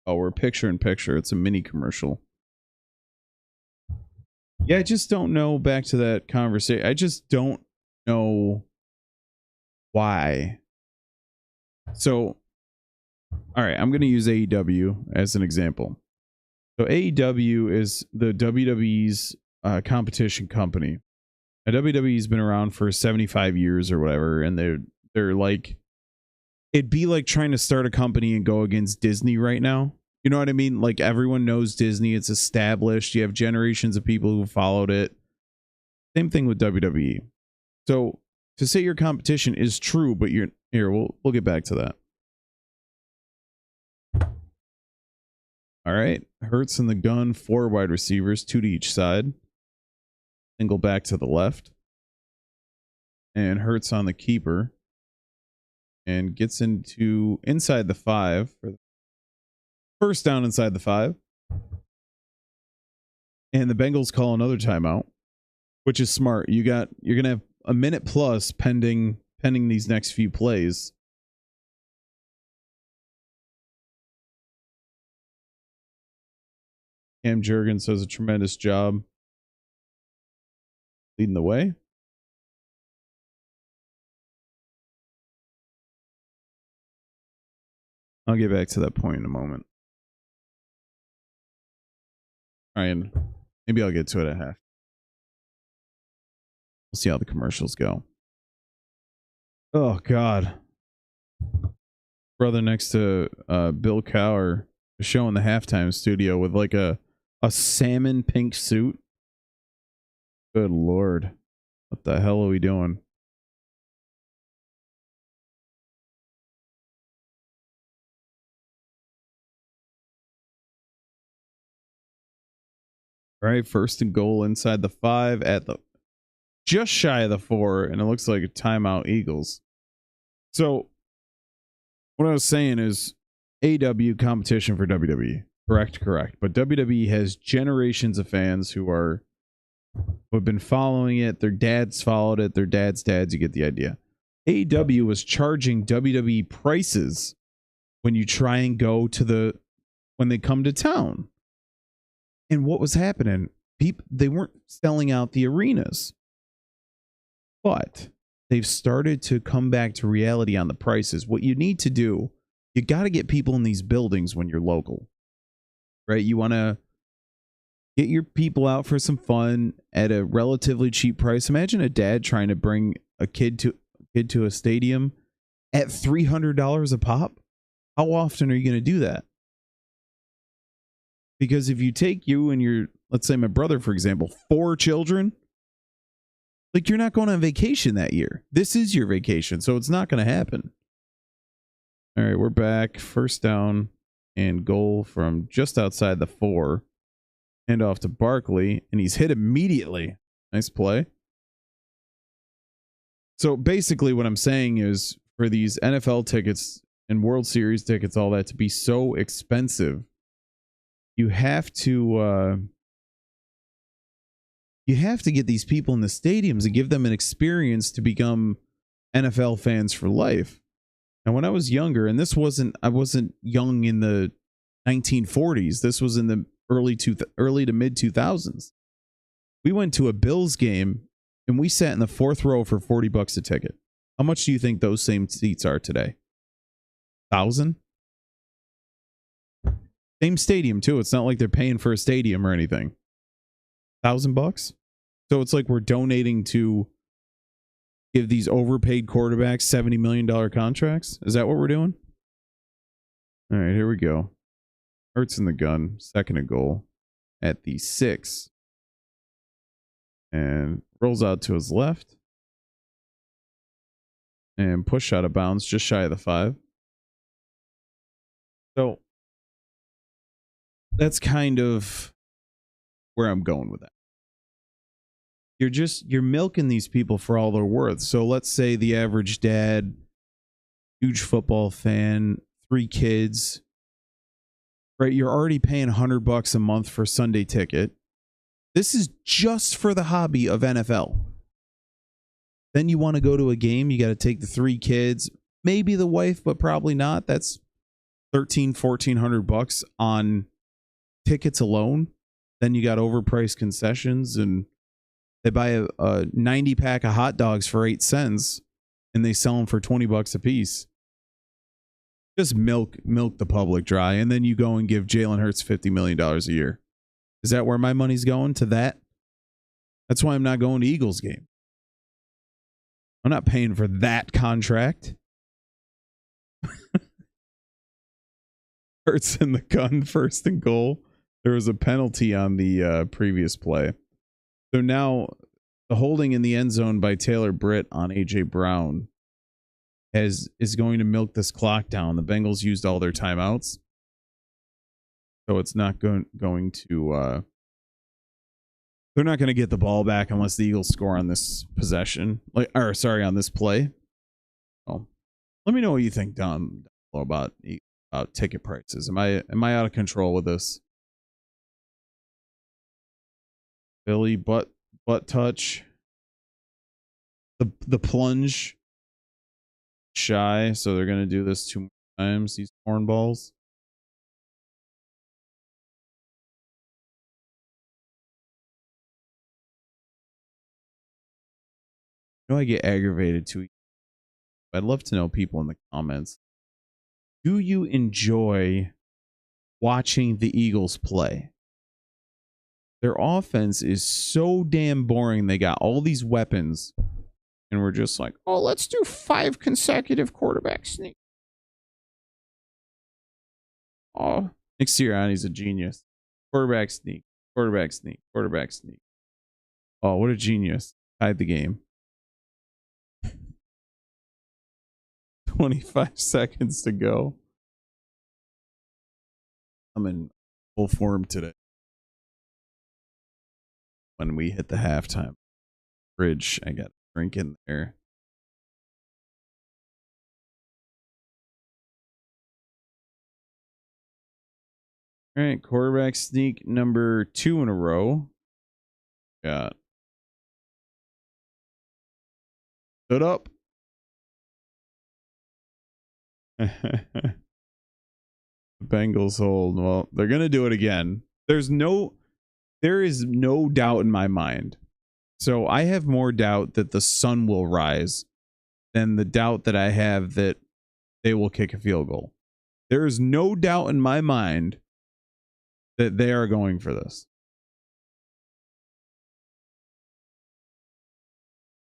Oh, we're picture in picture. It's a mini commercial. Yeah, I just don't know. Back to that conversation. I just don't know why. So, all right, I'm going to use AEW as an example. So AEW is the WWE's competition company. Now, WWE's been around for 75 years or whatever, and they're like, it'd be like trying to start a company and go against Disney right now. You know what I mean? Like, everyone knows Disney. It's established. You have generations of people who followed it. Same thing with WWE. So to say your competition is true, but you're here, we'll get back to that. All right. Hurts in the gun, 4 wide receivers, 2 to each side. Single back to the left. And Hurts on the keeper. And gets into inside the 5 for the first down inside the 5. And the Bengals call another timeout, which is smart. You're going to have a minute plus pending these next few plays. Cam Jurgens does a tremendous job leading the way. I'll get back to that point in a moment. Ryan, maybe I'll get to it at half. We'll see how the commercials go. Oh, God. Brother next to Bill Cowher showing the halftime studio with like a salmon pink suit. Good Lord. What the hell are we doing? All right, 1st and goal inside the 5 at the just shy of the 4, and it looks like a timeout Eagles. So what I was saying is AEW competition for WWE. Correct. But WWE has generations of fans who have been following it. Their dads followed it. Their dads. You get the idea. AEW was charging WWE prices when you try and go to when they come to town. And what was happening? They weren't selling out the arenas. But they've started to come back to reality on the prices. What you need to do, you got to get people in these buildings when you're local. Right? You want to get your people out for some fun at a relatively cheap price. Imagine a dad trying to bring a kid to a stadium at $300 a pop. How often are you going to do that? Because if you take you and your, let's say my brother, for example, 4 children, like, you're not going on vacation that year. This is your vacation, so it's not going to happen. All right, we're back. 1st down and goal from just outside the 4. Hand off to Barkley, and he's hit immediately. Nice play. So basically what I'm saying is, for these NFL tickets and World Series tickets, all that, to be so expensive. You have to get these people in the stadiums and give them an experience to become NFL fans for life. And when I was younger, and I wasn't young in the 1940s. This was in the early to mid 2000s. We went to a Bills game and we sat in the fourth row for $40 a ticket. How much do you think those same seats are today? 1,000? Same stadium too. It's not like they're paying for a stadium or anything. $1,000? So it's like we're donating to give these overpaid quarterbacks $70 million contracts? Is that what we're doing? All right, here we go. Hurts in the gun, second and goal at the 6. And rolls out to his left. And push out of bounds, just shy of the 5. So that's kind of where I'm going with that. You're milking these people for all they're worth. So let's say the average dad, huge football fan, 3 kids, right? You're already paying $100 a month for Sunday ticket. This is just for the hobby of NFL. Then you want to go to a game, you got to take the 3 kids, maybe the wife, but probably not. That's $1,400 on tickets alone. Then you got overpriced concessions, and they buy a 90-pack of hot dogs for 8 cents, and they sell them for $20 a piece. Just milk the public dry, and then you go and give Jalen Hurts $50 million a year. Is that where my money's going? To that? That's why I'm not going to Eagles game. I'm not paying for that contract. Hurts in the gun, first and goal. There was a penalty on the previous play. So now the holding in the end zone by Taylor Britt on A.J. Brown is going to milk this clock down. The Bengals used all their timeouts. So it's not going to... they're not going to get the ball back unless the Eagles score on this possession. On this play. Well, let me know what you think down below about ticket prices. Am I out of control with this? Billy butt touch. The plunge. Shy, so they're gonna do this 2 more times, these cornballs. I get aggravated too. I'd love to know, people in the comments, do you enjoy watching the Eagles play? Their offense is so damn boring. They got all these weapons, and we're just like, oh, let's do 5 consecutive quarterback sneaks. Oh, Nick Sirianni's a genius. Quarterback sneak, quarterback sneak, quarterback sneak. Oh, what a genius. Tied the game. 25 seconds to go. I'm in full form today. When we hit the halftime bridge, I got a drink in there. All right, quarterback sneak number 2 in a row. Got stood up. Bengals hold. Well, they're gonna do it again. There is no doubt in my mind. So I have more doubt that the sun will rise than the doubt that I have that they will kick a field goal. There is no doubt in my mind that they are going for this.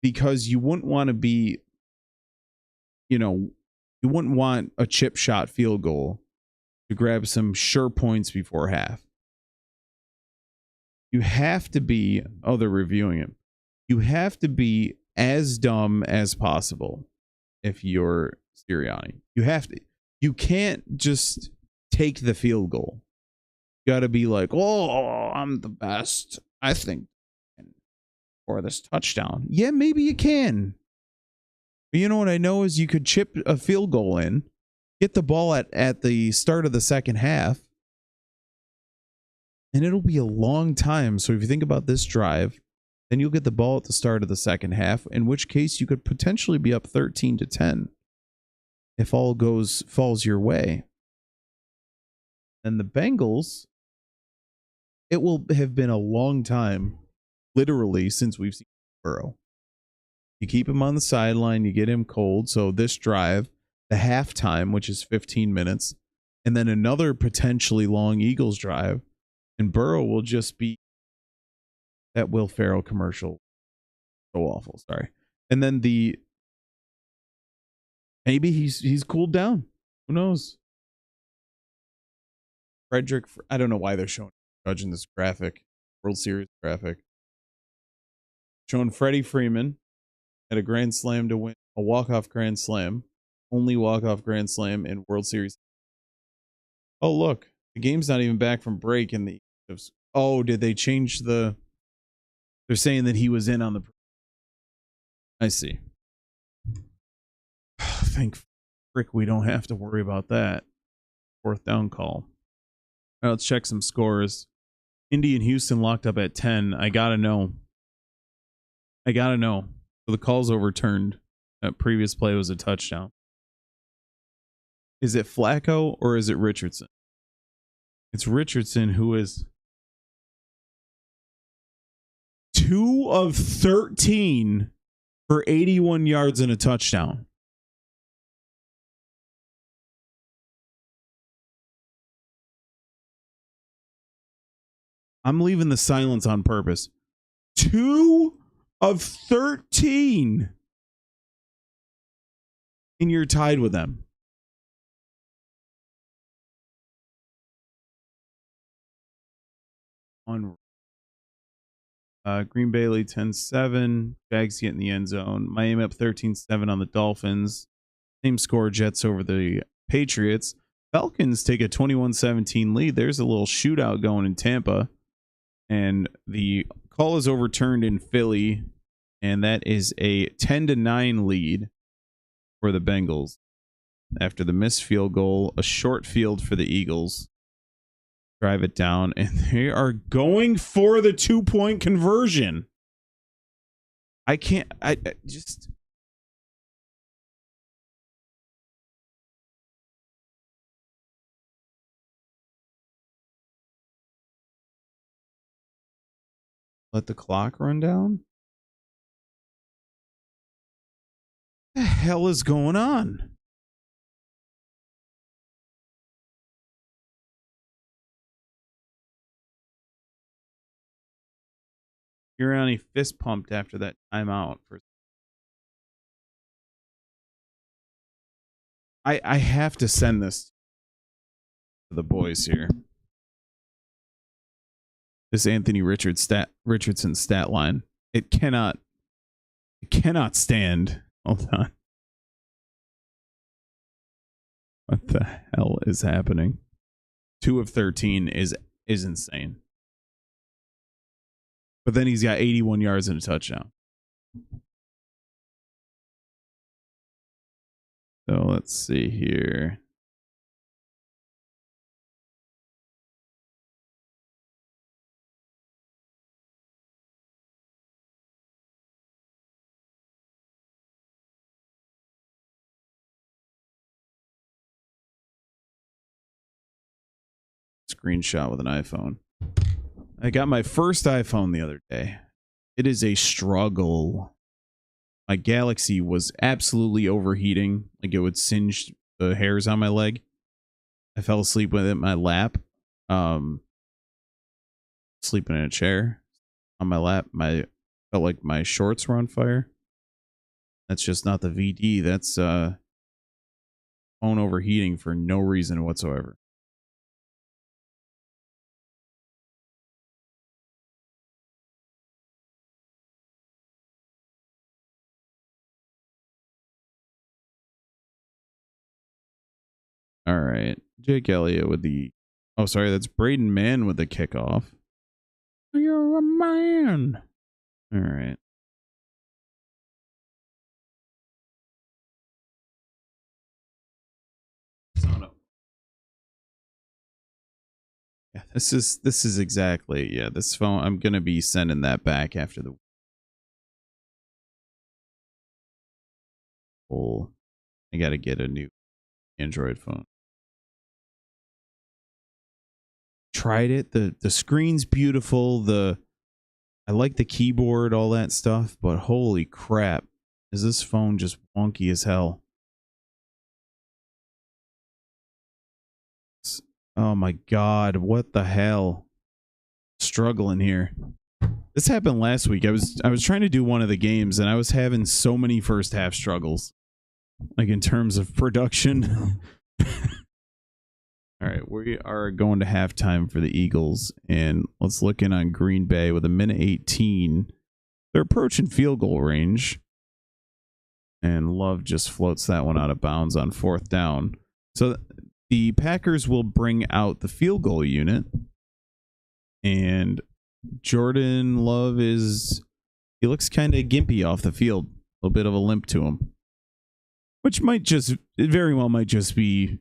Because you wouldn't want to be, you wouldn't want a chip shot field goal to grab some sure points before half. You have to be, they're reviewing it. You have to be as dumb as possible if you're Sirianni. You can't just take the field goal. You got to be like, oh, I'm the best, I think, for this touchdown. Yeah, maybe you can. But you know what I know is you could chip a field goal in, get the ball at the start of the second half, and it'll be a long time. So if you think about this drive, then you'll get the ball at the start of the second half, in which case you could potentially be up 13-10 if all falls your way. And the Bengals, it will have been a long time, literally, since we've seen Burrow. You keep him on the sideline, you get him cold. So this drive, the halftime, which is 15 minutes, and then another potentially long Eagles drive, and Burrow will just be that Will Ferrell commercial. So awful, sorry. And then maybe he's cooled down. Who knows? Frederick, I don't know why they're judging this graphic, World Series graphic. Showing Freddie Freeman at a grand slam to win a walk-off grand slam. Only walk-off grand slam in World Series. Oh, look. The game's not even back from break in the... Oh, did they change the... They're saying that he was in on the... I see. Thank frick we don't have to worry about that. Fourth down call. All right, let's check some scores. Indy and Houston locked up at 10. I gotta know. So the call's overturned. That previous play was a touchdown. Is it Flacco or is it Richardson? It's Richardson, who is 2 of 13 for 81 yards and a touchdown. I'm leaving the silence on purpose. 2 of 13. And you're tied with them. On Green Bay lead 10-7. Jags get in the end zone. Miami up 13-7 on the Dolphins. Same score, Jets over the Patriots. Falcons take a 21-17 lead. There's a little shootout going in Tampa. And the call is overturned in Philly. And that is a 10-9 lead for the Bengals. After the missed field goal, a short field for the Eagles. Drive it down, and they are going for the 2-point conversion. I just... Let the clock run down? What the hell is going on? Sirianni fist pumped after that timeout. I have to send this to the boys here. This Anthony Richardson stat line. It cannot stand. Hold on. What the hell is happening? 2 of 13 is insane. But then he's got 81 yards and a touchdown. So let's see here. Screenshot with an iPhone. I got my first iPhone the other day. It is a struggle. My Galaxy was absolutely overheating. Like it would singe the hairs on my leg. I fell asleep with it in my lap. Sleeping in a chair on my lap. Felt like my shorts were on fire. That's just not the VD. That's phone overheating for no reason whatsoever. All right. Jake Elliott with the... Oh, sorry. That's Braden Mann with the kickoff. You're a man. All right. Yeah, this is exactly, yeah, this phone, I'm gonna be sending that back after the whole. I gotta get a new Android phone. Tried it. The screen's beautiful. I like the keyboard, all that stuff, but holy crap, is this phone just wonky as hell? Oh my god, what the hell? Struggling here. This happened last week. I was trying to do one of the games and I was having so many first half struggles. Like in terms of production. All right, we are going to halftime for the Eagles, and let's look in on Green Bay with a minute 18. They're approaching field goal range, and Love just floats that one out of bounds on fourth down. So the Packers will bring out the field goal unit, and Jordan Love he looks kind of gimpy off the field, a little bit of a limp to him, which it very well might just be,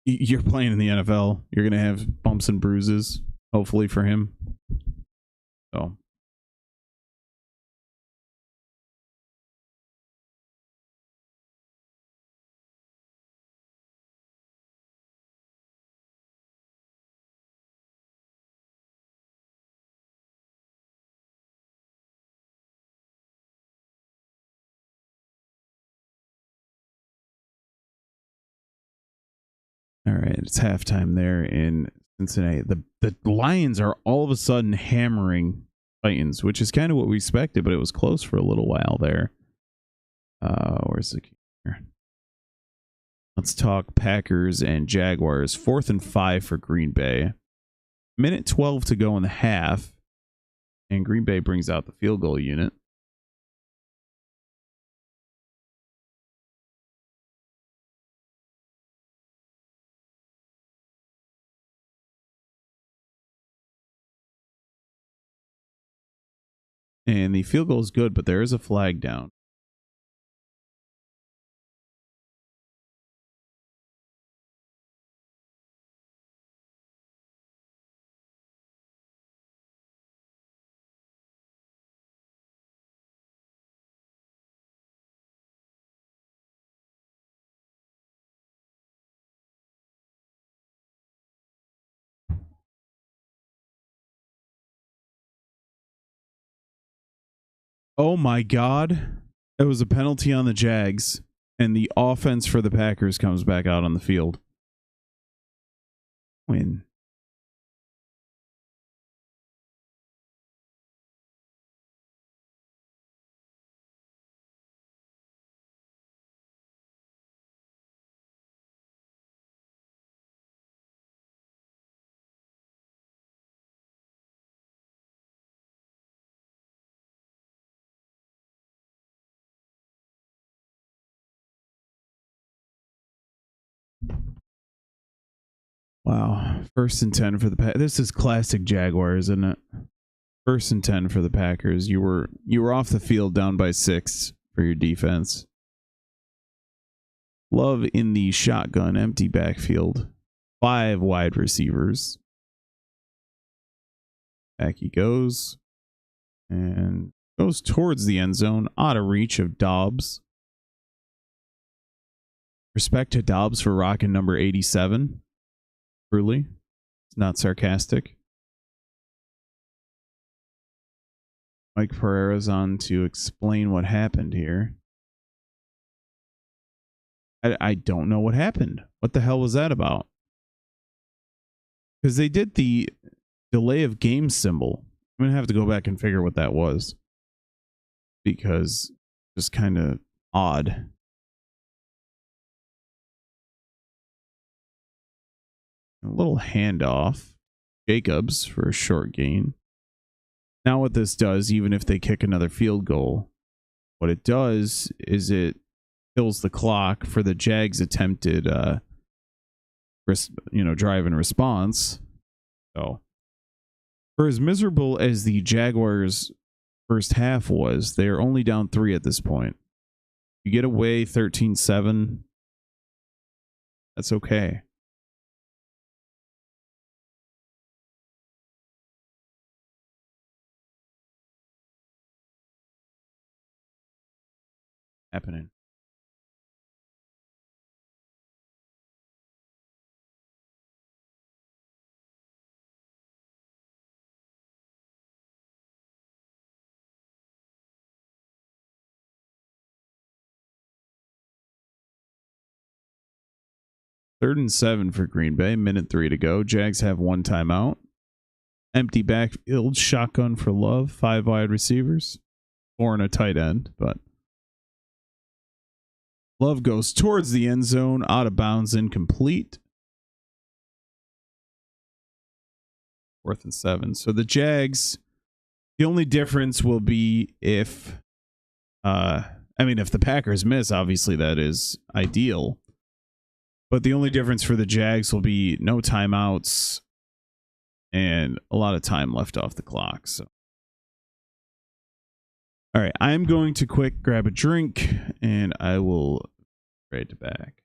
you're playing in the NFL. You're going to have bumps and bruises, hopefully for him. So. All right, it's halftime there in Cincinnati. The Lions are all of a sudden hammering Titans, which is kind of what we expected, but it was close for a little while there. Where's the here? Let's talk Packers and Jaguars. 4th and 5 for Green Bay. Minute 12 to go in the half, and Green Bay brings out the field goal unit. And the field goal is good, but there is a flag down. Oh my God. It was a penalty on the Jags, and the offense for the Packers comes back out on the field. Win. Wow. 1st and 10 for the Packers. This is classic Jaguars, isn't it? 1st and 10 for the Packers. You were off the field down by 6 for your defense. Love in the shotgun, empty backfield. 5 wide receivers. Back he goes. And goes towards the end zone. Out of reach of Dobbs. Respect to Dobbs for rocking number 87. Truly. It's not sarcastic. Mike Pereira's on to explain what happened here. I don't know what happened. What the hell was that about? Because they did the delay of game symbol. I'm going to have to go back and figure what that was. Because it's kind of odd. A little handoff. Jacobs for a short gain. Now what this does, even if they kick another field goal, what it does is it kills the clock for the Jags' attempted drive and response. So for as miserable as the Jaguars' first half was, they're only down 3 at this point. You get away 13-7. That's okay. happening. Third and 7 for Green Bay. Minute 3 to go. Jags have one timeout. Empty backfield. Shotgun for Love. 5 wide receivers. 4 and a tight end. But Love goes towards the end zone. Out of bounds. Incomplete. 4th and 7. So the Jags, the only difference will be if the Packers miss, obviously that is ideal. But the only difference for the Jags will be no timeouts and a lot of time left off the clock. So, all right, I'm going to quick grab a drink and I will be right back.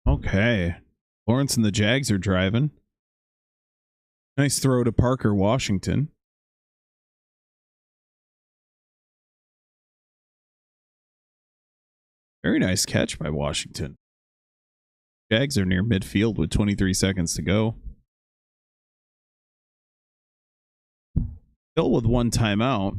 Okay. Lawrence and the Jags are driving. Nice throw to Parker Washington. Very nice catch by Washington. Jags are near midfield with 23 seconds to go. Still with one timeout.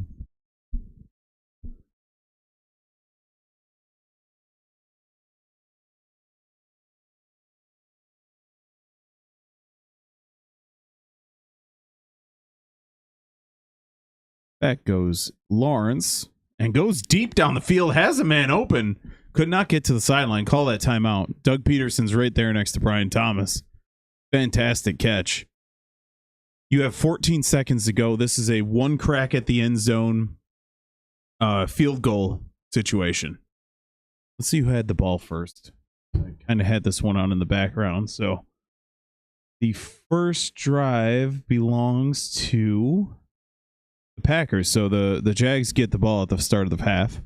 Back goes Lawrence and goes deep down the field. Has a man open. Could not get to the sideline. Call that timeout. Doug Peterson's right there next to Brian Thomas. Fantastic catch. You have 14 seconds to go. This is a one crack at the end zone field goal situation. Let's see who had the ball first. I kind of had this one on in the background. So the first drive belongs to the Packers. So the Jags get the ball at the start of the half,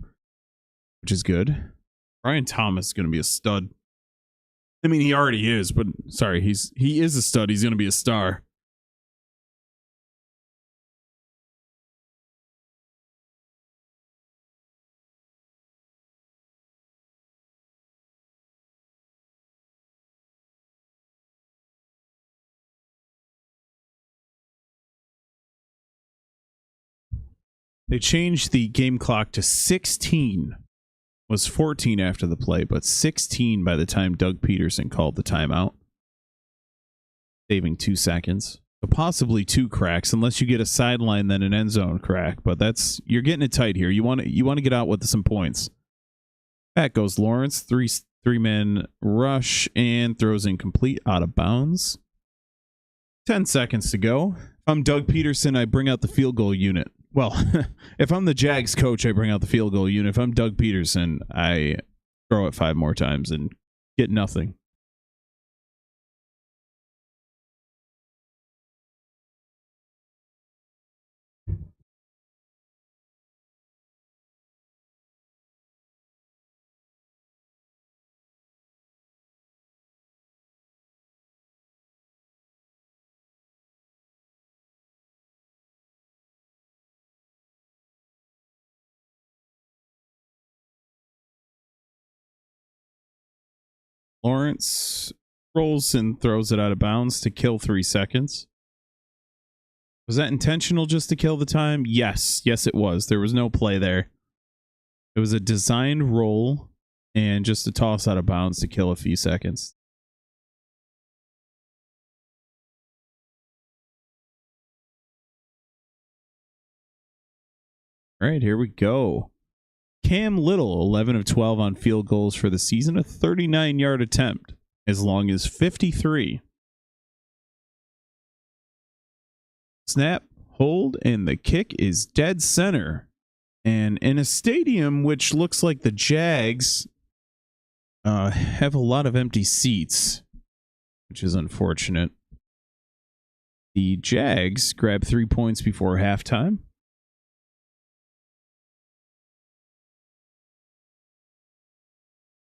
which is good. Brian Thomas is going to be a stud. I mean, he already is, but sorry, he is a stud. He's going to be a star. They changed the game clock to 16. It was 14 after the play, but 16 by the time Doug Peterson called the timeout, saving 2 seconds. So possibly 2 cracks, unless you get a sideline then an end zone crack. But you're getting it tight here. You want to get out with some points. Back goes Lawrence, three-man rush and throws incomplete, out of bounds. 10 seconds to go. If I'm Doug Peterson, I bring out the field goal unit. Well, if I'm the Jags coach, I bring out the field goal unit. If I'm Doug Peterson, I throw it 5 more times and get nothing. Lawrence rolls and throws it out of bounds to kill 3 seconds. Was that intentional just to kill the time? Yes. Yes, it was. There was no play there. It was a designed roll and just a toss out of bounds to kill a few seconds. All right, here we go. Cam Little, 11 of 12 on field goals for the season, a 39-yard attempt, as long as 53. Snap, hold, and the kick is dead center. And in a stadium which looks like the Jags have a lot of empty seats, which is unfortunate. The Jags grab 3 points before halftime.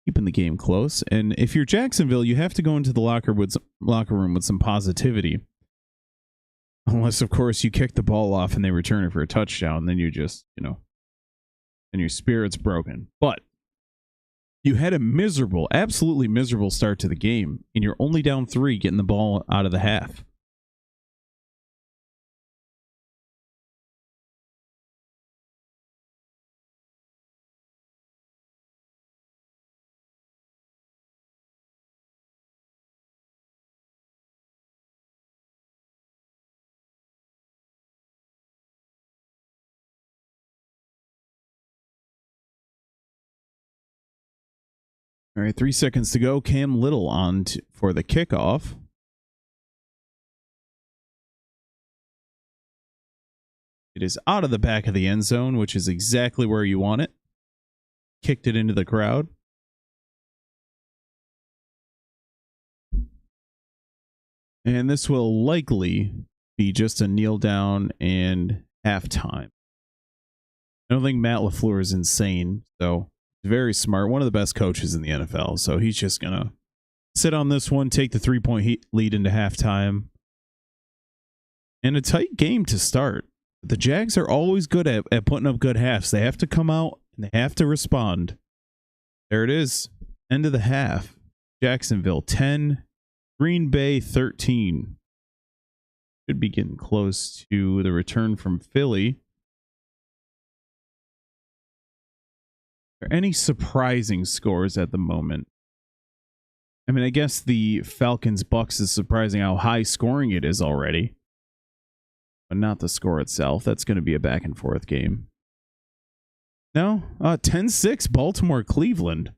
Keeping the game close. And if you're Jacksonville, you have to go into the locker room with some positivity. Unless, of course, you kick the ball off and they return it for a touchdown. Then you just, then your spirit's broken. But you had a miserable, absolutely miserable start to the game. And you're only down 3 getting the ball out of the half. All right, 3 seconds to go. Cam Little on for the kickoff. It is out of the back of the end zone, which is exactly where you want it. Kicked it into the crowd. And this will likely be just a kneel down and halftime. I don't think Matt LaFleur is insane, so very smart. One of the best coaches in the NFL. So he's just going to sit on this one, take the 3-point lead into halftime. And a tight game to start. The Jags are always good at putting up good halves. They have to come out and they have to respond. There it is. End of the half. Jacksonville 10, Green Bay 13. Should be getting close to the return from Philly. Are there any surprising scores at the moment? I mean, I guess the Falcons-Bucks is surprising how high scoring it is already. But not the score itself. That's going to be a back-and-forth game. No? 10-6 Baltimore-Cleveland.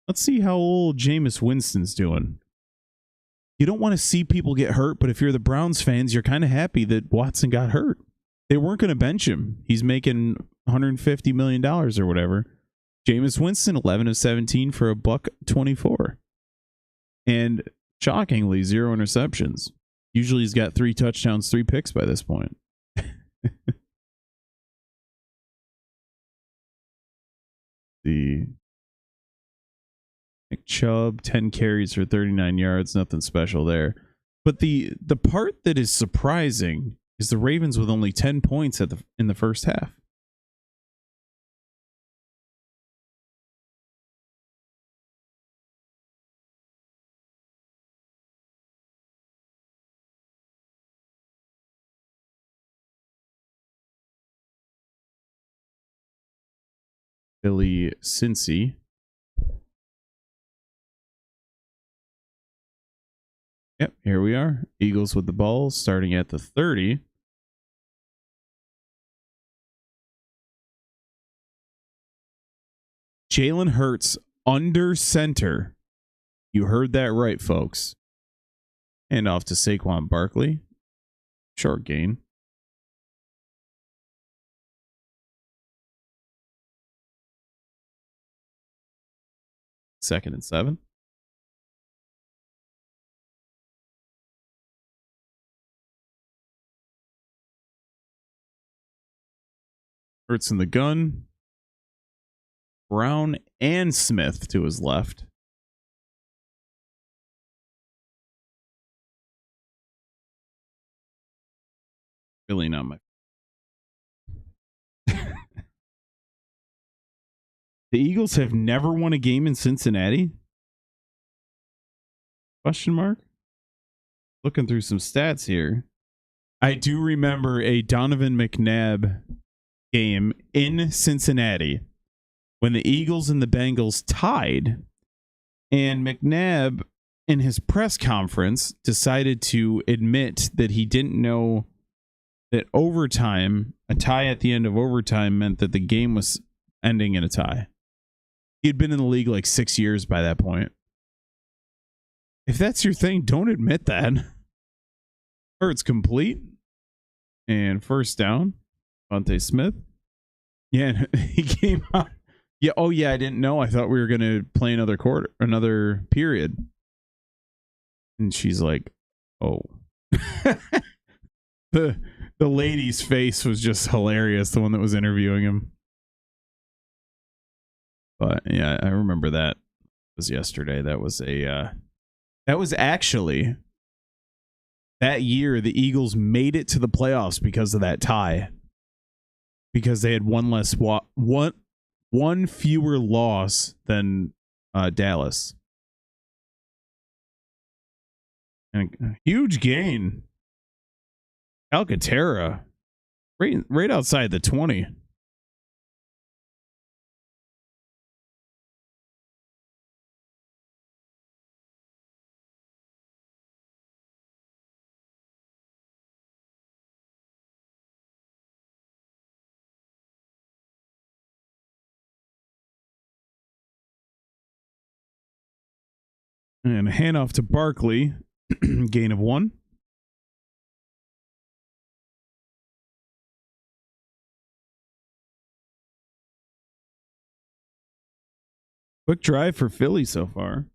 Let's see how old Jameis Winston's doing. You don't want to see people get hurt, but if you're the Browns fans, you're kind of happy that Watson got hurt. They weren't going to bench him. He's making $150 million or whatever. Jameis Winston, 11 of 17 for $124. And shockingly, 0 interceptions. Usually he's got 3 touchdowns, 3 picks by this point. Chubb, 10 carries for 39 yards. Nothing special there. But the part that is surprising is the Ravens with only 10 points in the first half. Philly, Cincy. Yep, here we are. Eagles with the ball starting at the 30. Jalen Hurts under center. You heard that right, folks. And off to Saquon Barkley. Short gain. Second and 7. Hurts in the gun. Brown and Smith to his left. Really not my. The Eagles have never won a game in Cincinnati? Question mark? Looking through some stats here. I do remember a Donovan McNabb game in Cincinnati when the Eagles and the Bengals tied, and McNabb in his press conference decided to admit that he didn't know that overtime, a tie at the end of overtime, meant that the game was ending in a tie. He had been in the league like 6 years by that point. If that's your thing, don't admit that. Hurts complete. And first down, Devontae Smith. Yeah, he came out. Yeah, oh yeah, I didn't know. I thought we were going to play another period. And she's like, oh. The lady's face was just hilarious, the one that was interviewing him. But yeah, I remember that. It was yesterday. That was actually that year the Eagles made it to the playoffs because of that tie. Because they had one fewer loss than Dallas. And a huge gain. Alcantara, right outside the 20. And a handoff to Barkley. Gain of 1. Quick drive for Philly so far.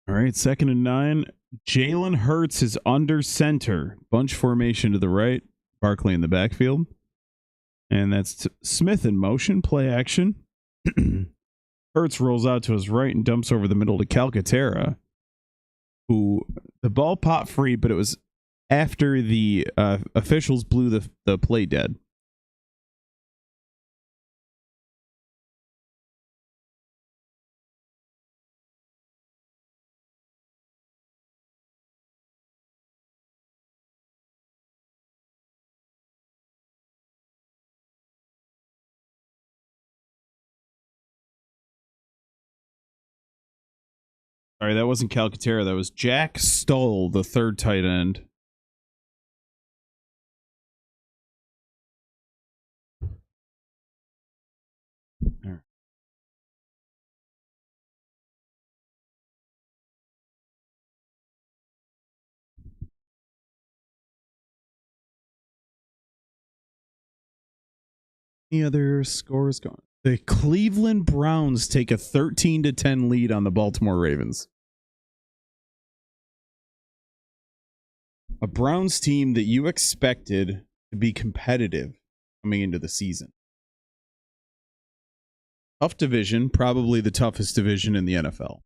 All right, 2nd and 9. Jalen Hurts is under center. Bunch formation to the right. Barkley in the backfield. And that's Smith in motion. Play action. Hurts rolls out to his right and dumps over the middle to Calcaterra, who the ball popped free, but it was after the officials blew the play dead. Sorry, that wasn't Calcaterra. That was Jack Stoll, the third tight end. There. Any other scores going? The Cleveland Browns take a 13-10 lead on the Baltimore Ravens. A Browns team that you expected to be competitive coming into the season. Tough division, probably the toughest division in the NFL.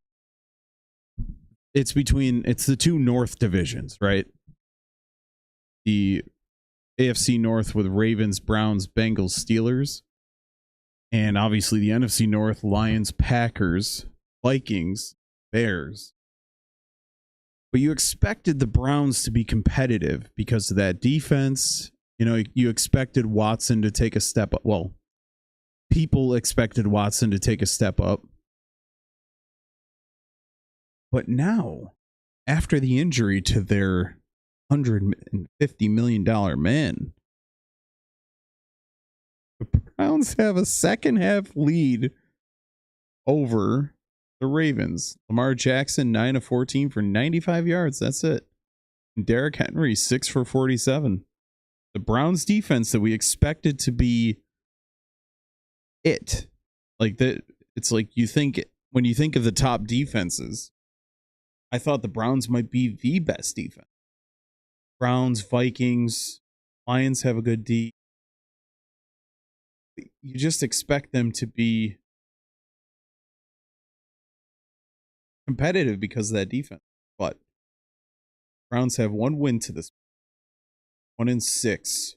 It's the two North divisions, right? The AFC North with Ravens, Browns, Bengals, Steelers. And obviously the NFC North, Lions, Packers, Vikings, Bears. But you expected the Browns to be competitive because of that defense. You know, you expected Watson to take a step up. Well, people expected Watson to take a step up. But now, after the injury to their $150 million man, the Browns have a second half lead over the Ravens. Lamar Jackson, 9 of 14 for 95 yards. That's it. And Derrick Henry, 6 for 47. The Browns defense that we expected to be it. Like that, it's like when you think of the top defenses, I thought the Browns might be the best defense. Browns, Vikings, Lions have a good D. You just expect them to be competitive because of that defense. But Browns have one win to this. 1-6.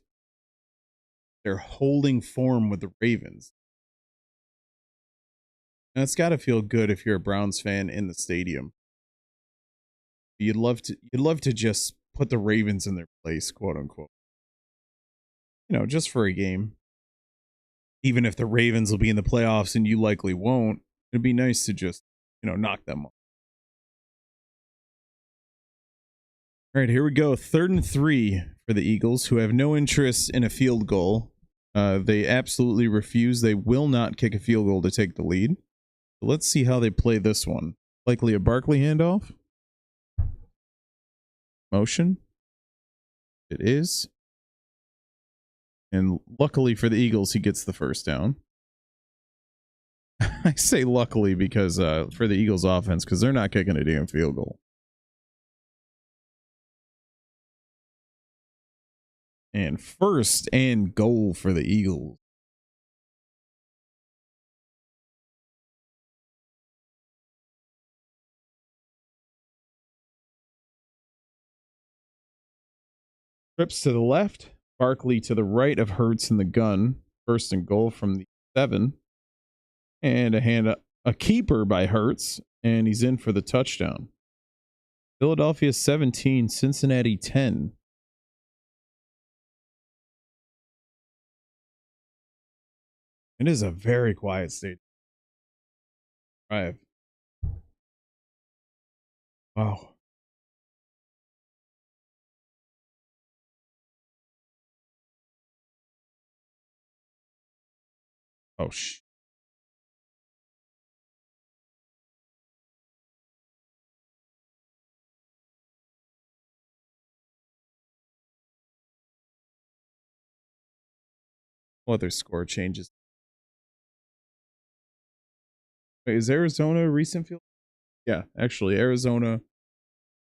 They're holding form with the Ravens. And it's got to feel good if you're a Browns fan in the stadium. You'd love to just put the Ravens in their place, quote unquote. You know, just for a game. Even if the Ravens will be in the playoffs and you likely won't, it'd be nice to just, knock them off. All right, here we go. 3rd and 3 for the Eagles, who have no interest in a field goal. They absolutely refuse. They will not kick a field goal to take the lead. So let's see how they play this one. Likely a Barkley handoff. Motion. It is. And luckily for the Eagles, he gets the first down. I say luckily because for the Eagles offense, because they're not kicking a damn field goal. And 1st and goal for the Eagles. Trips to the left. Barkley to the right of Hurts in the gun. 1st and goal from the 7. And a keeper by Hurts. And he's in for the touchdown. Philadelphia 17, Cincinnati 10. It is a very quiet stadium. Right. Wow. Oh, other score changes. Wait, is Arizona a recent field? Yeah, actually, Arizona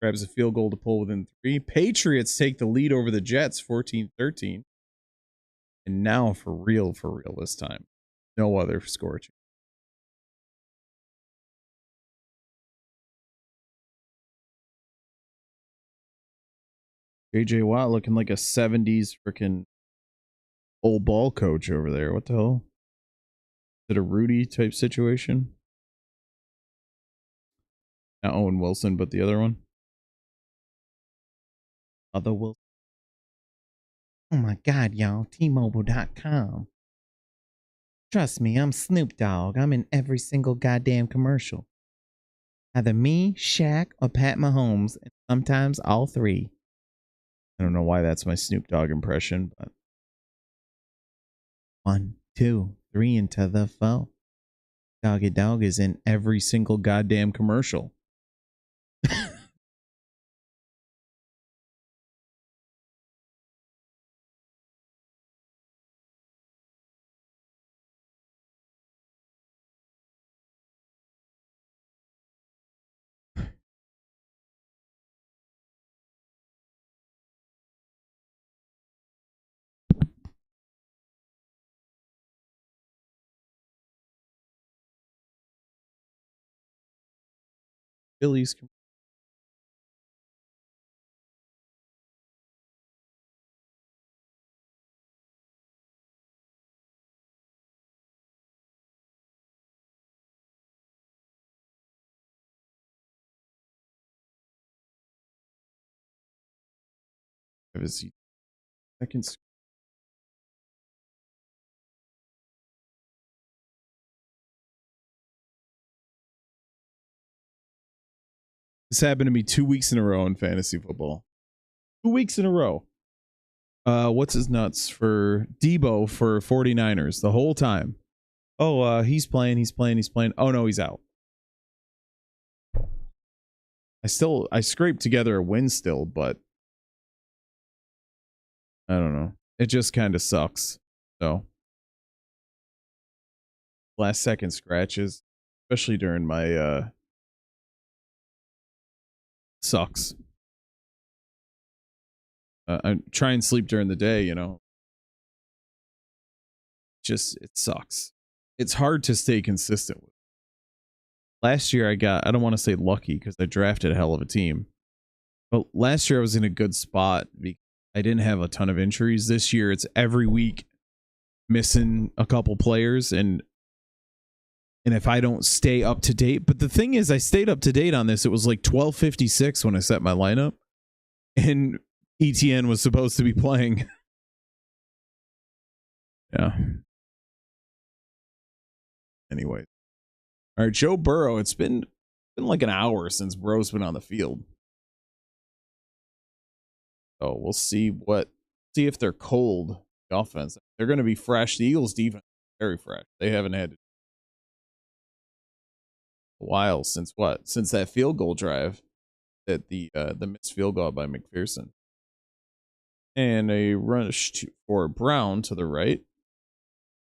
grabs a field goal to pull within 3. Patriots take the lead over the Jets, 14-13. And now for real this time. No other score change. JJ Watt looking like a 70s freaking old ball coach over there. What the hell? Is it a Rudy type situation? Not Owen Wilson, but the other one. Other Wilson. Oh my God, y'all. T-Mobile.com. Trust me, I'm Snoop Dogg. I'm in every single goddamn commercial. Either me, Shaq, or Pat Mahomes, and sometimes all 3. I don't know why that's my Snoop Dogg impression, but 1, 2, 3 into the 4. Doggy Dog is in every single goddamn commercial. Phillies. Seconds. This happened to me 2 weeks in a row in fantasy football. 2 weeks in a row. What's his nuts for Debo for 49ers the whole time? Oh, he's playing. Oh no, he's out. I scraped together a win still, but I don't know. It just kind of sucks. So last second scratches, especially during my sucks. I try and sleep during the day, you know. Just it sucks. It's hard to stay consistent with. Last year I don't want to say lucky because I drafted a hell of a team. But last year I was in a good spot because I didn't have a ton of injuries. This year it's every week missing a couple players and if I don't stay up to date, but the thing is I stayed up to date on this. It was like 12:56 when I set my lineup and ETN was supposed to be playing. Yeah. Anyway. All right, Joe Burrow, it's been like an hour since Burrow's been on the field. So we'll see if they're cold, the offense. They're going to be fresh. The Eagles defense is very fresh. They haven't had a while since what? Since that field goal drive that the missed field goal by McPherson. And a rush for Brown to the right.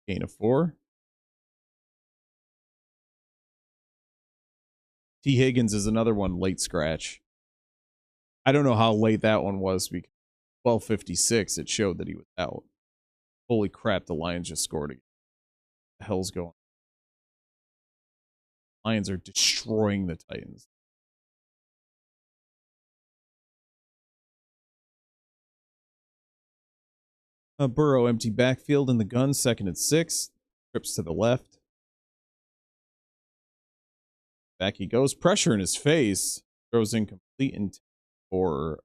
Gain of 4. T. Higgins is another one late scratch. I don't know how late that one was because 12:56 it showed that he was out. Holy crap, the Lions just scored again. What the hell's going on? Lions are destroying the Titans. Burrow empty backfield in the gun, 2nd and 6. Trips to the left. Back he goes. Pressure in his face. Throws incomplete and for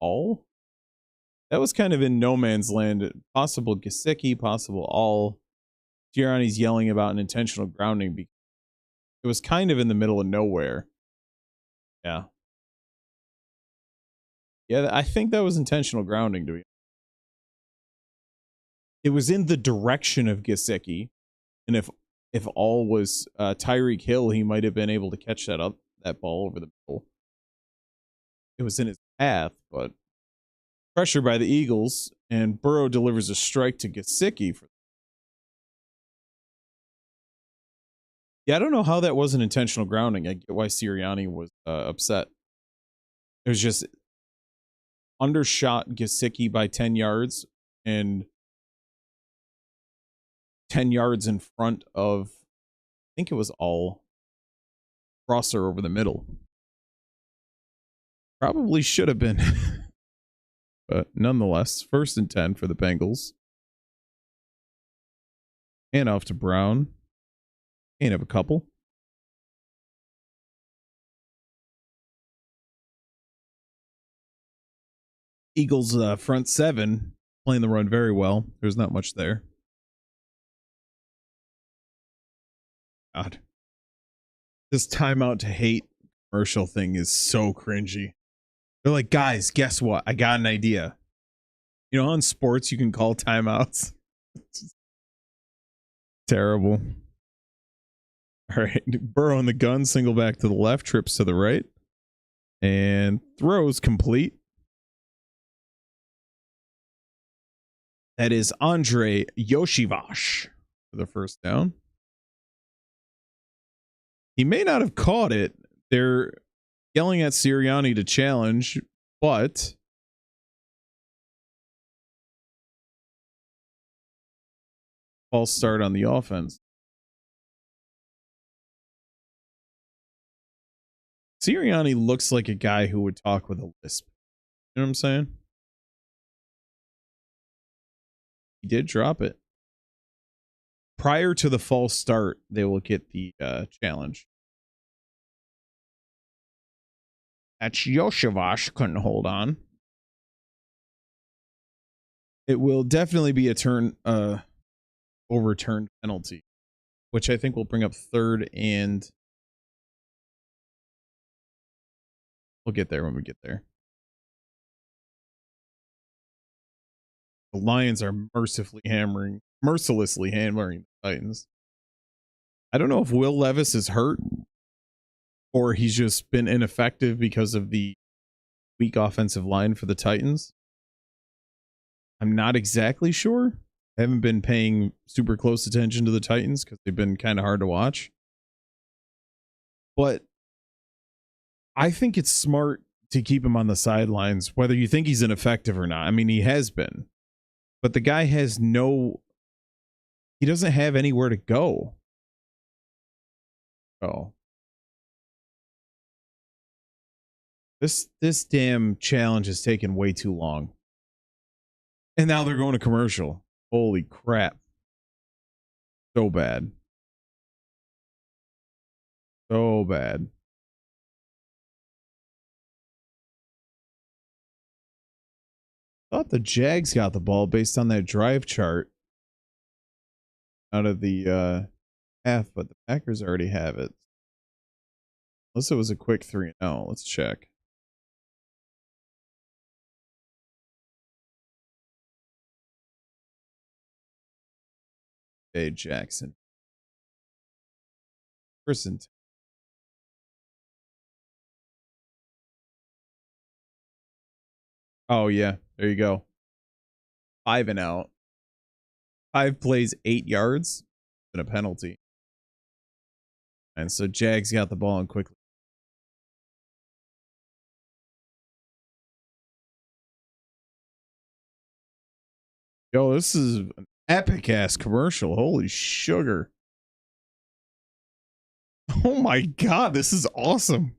all. That was kind of in no man's land. Possible Gesicki, possible all. Gianni's yelling about an intentional grounding because it was kind of in the middle of nowhere. Yeah. Yeah, I think that was intentional grounding to be. It was in the direction of Gesicki. And if all was Tyreek Hill, he might have been able to catch that ball over the middle. It was in his path, but pressure by the Eagles, and Burrow delivers a strike to Gesicki. Yeah, I don't know how that wasn't intentional grounding. I get why Sirianni was upset. It was just undershot Gesicki by 10 yards and 10 yards in front of, I think it was all crosser over the middle. Probably should have been. But nonetheless, 1st and 10 for the Bengals. And off to Brown. Can't have a couple. Eagles front 7 playing the run very well. There's not much there. God. This timeout to hate commercial thing is so cringy. They're like, guys, guess what? I got an idea. You know, on sports, you can call timeouts. Terrible. All right. Burrow in the gun, single back to the left, trips to the right, and throws complete. That is Andre Yoshivash for the first down. He may not have caught it. They're yelling at Sirianni to challenge, but false start on the offense. Sirianni looks like a guy who would talk with a lisp. You know what I'm saying? He did drop it. Prior to the false start, they will get the challenge. That's Yoshavash couldn't hold on. It will definitely be a overturned penalty, which I think will bring up third, and we'll get there when we get there. The Lions are mercilessly hammering the Titans. I don't know if Will Levis is hurt or he's just been ineffective because of the weak offensive line for the Titans. I'm not exactly sure. I haven't been paying super close attention to the Titans because they've been kind of hard to watch. But I think it's smart to keep him on the sidelines, whether you think he's ineffective or not. I mean, he has been. But the guy he doesn't have anywhere to go. Oh. This damn challenge has taken way too long. And now they're going to commercial. Holy crap. So bad. So bad. Thought the Jags got the ball based on that drive chart out of the half, but the Packers already have it. Unless it was a quick 3-0. Let's check. Jay Jackson. Person. Oh, yeah. There you go. 5 and out. 5 plays, 8 yards, and a penalty. And so Jags got the ball and quickly. Yo, this is an epic ass commercial. Holy sugar. Oh my God, this is awesome.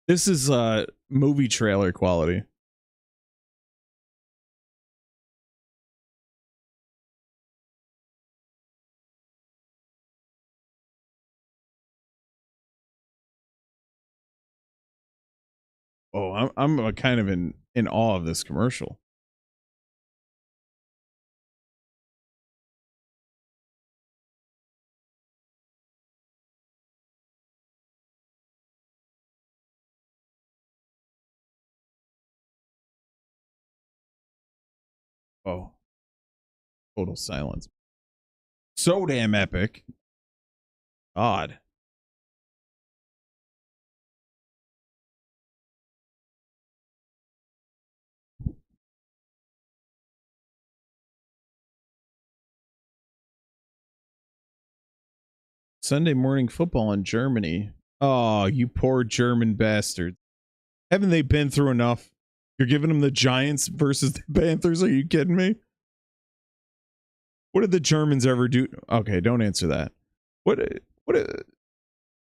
This is movie trailer quality. Oh, I'm kind of in awe of this commercial. Oh, total silence. So damn epic. God. Sunday morning football in Germany. Oh, you poor German bastards. Haven't they been through enough? You're giving them the Giants versus the Panthers? Are you kidding me? What did the Germans ever do? Okay, don't answer that. What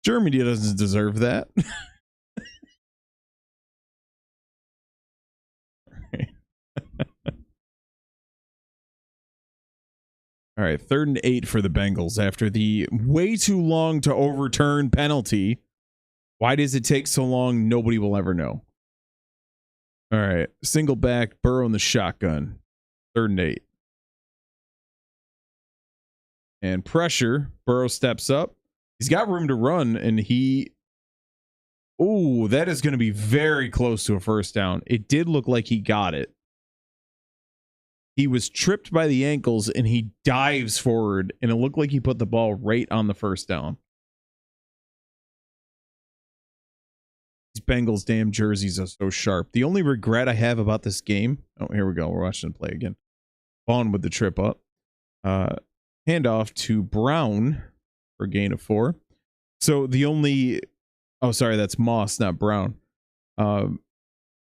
Germany doesn't deserve that. All right, 3rd and 8 for the Bengals after the way too long to overturn penalty. Why does it take so long? Nobody will ever know. All right, single back, Burrow in the shotgun. 3rd and 8. And pressure, Burrow steps up. He's got room to run, and oh, that is going to be very close to a first down. It did look like he got it. He was tripped by the ankles, and he dives forward, and it looked like he put the ball right on the first down. These Bengals damn jerseys are so sharp. The only regret I have about this game... Oh, here we go. We're watching it play again. Vaughn with the trip up. Handoff to Brown for a gain of 4. So the only... Oh, sorry, that's Moss, not Brown.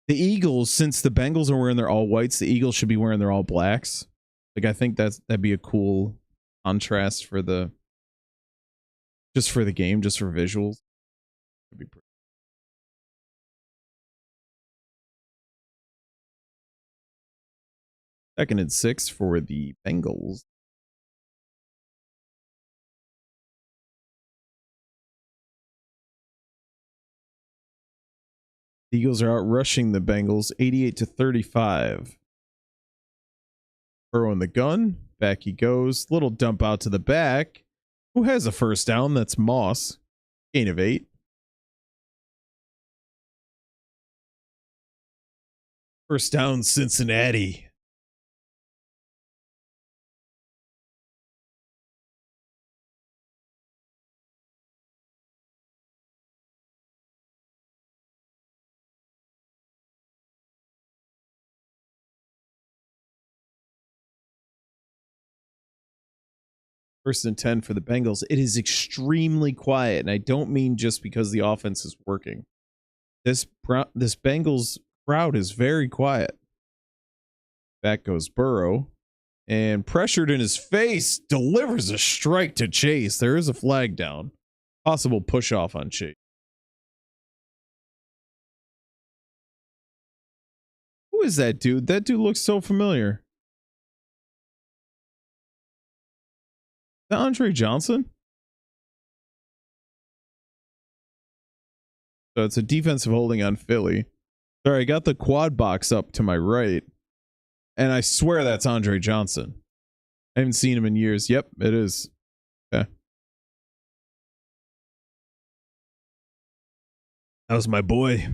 The Eagles, since the Bengals are wearing their all whites, the Eagles should be wearing their all blacks. Like, I think that'd be a cool contrast for the just for the game, just for visuals. It'd be pretty. Second and 6 for the Bengals. The Eagles are out rushing the Bengals 88-35. Burrow in the gun. Back he goes. Little dump out to the back. Who has a first down? That's Moss. Gain of 8. First down, Cincinnati. First and 10 for the Bengals. It is extremely quiet, and I don't mean just because the offense is working. This Bengals crowd is very quiet. Back goes Burrow, and pressured in his face, delivers a strike to Chase. There is a flag down. Possible push off on Chase. Who is that dude? That dude looks so familiar. Is that Andre Johnson? So it's a defensive holding on Philly. Sorry, I got the quad box up to my right, and I swear that's Andre Johnson. I haven't seen him in years. Yep, it is. Okay. That was my boy.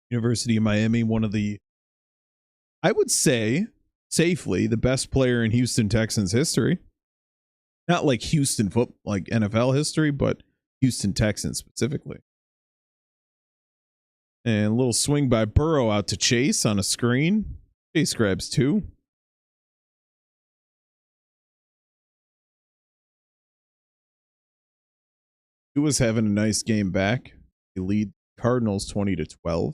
University of Miami, one of the, I would say, safely, the best player in Houston Texans history. Not like Houston football, like NFL history, but Houston Texans specifically. And a little swing by Burrow out to Chase on a screen. Chase grabs 2. He was having a nice game back. They lead Cardinals 20-12.